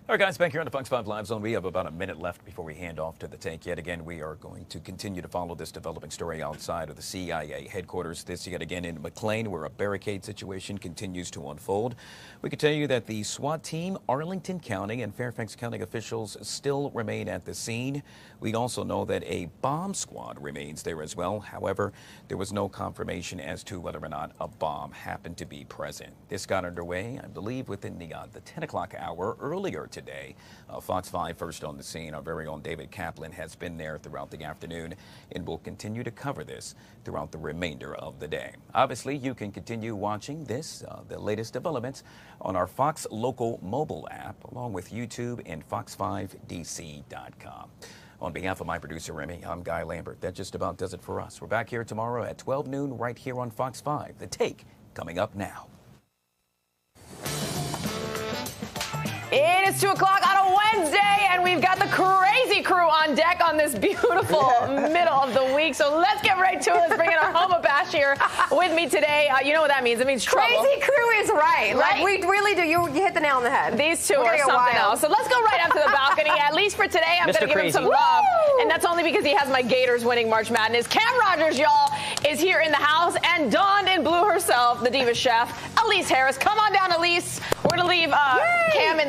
All right, guys, back here on the Fox 5 Live Zone. We have about a minute left before we hand off to the tank. Yet again, we are going to continue to follow this developing story outside of the CIA headquarters. This yet again in McLean, where a barricade situation continues to unfold. We can tell you that the SWAT team, Arlington County and Fairfax County officials still remain at the scene. We also know that a bomb squad remains there as well. However, there was no confirmation as to whether or not a bomb happened to be present. This got underway, I believe, within the 10 o'clock hour earlier today. Fox 5 first on the scene. Our very own David Kaplan has been there throughout the afternoon and will continue to cover this throughout the remainder of the day. Obviously, you can continue watching this, the latest developments, on our Fox Local mobile app, along with YouTube and fox5dc.com. On behalf of my producer, Remy, I'm Guy Lambert. That just about does it for us. We're back here tomorrow at 12 noon right here on Fox 5. The Take coming up now. It is 2 o'clock on a Wednesday, and we've got the this beautiful middle of the week. So let's get right to it. Let's bring in our Homa Bash here with me today. You know what that means. It means trouble. Crazy crew is right. Like, we really do. You hit the nail on the head. These two are something else. So let's go right up to the balcony. At least for today, I'm going to give him some love. And that's only because he has my Gators winning March Madness. Cam Rogers, y'all, is here in the house. And donned in blue herself, the Diva Chef, Elise Harris. Come on down, Elise. We're going to leave Cam in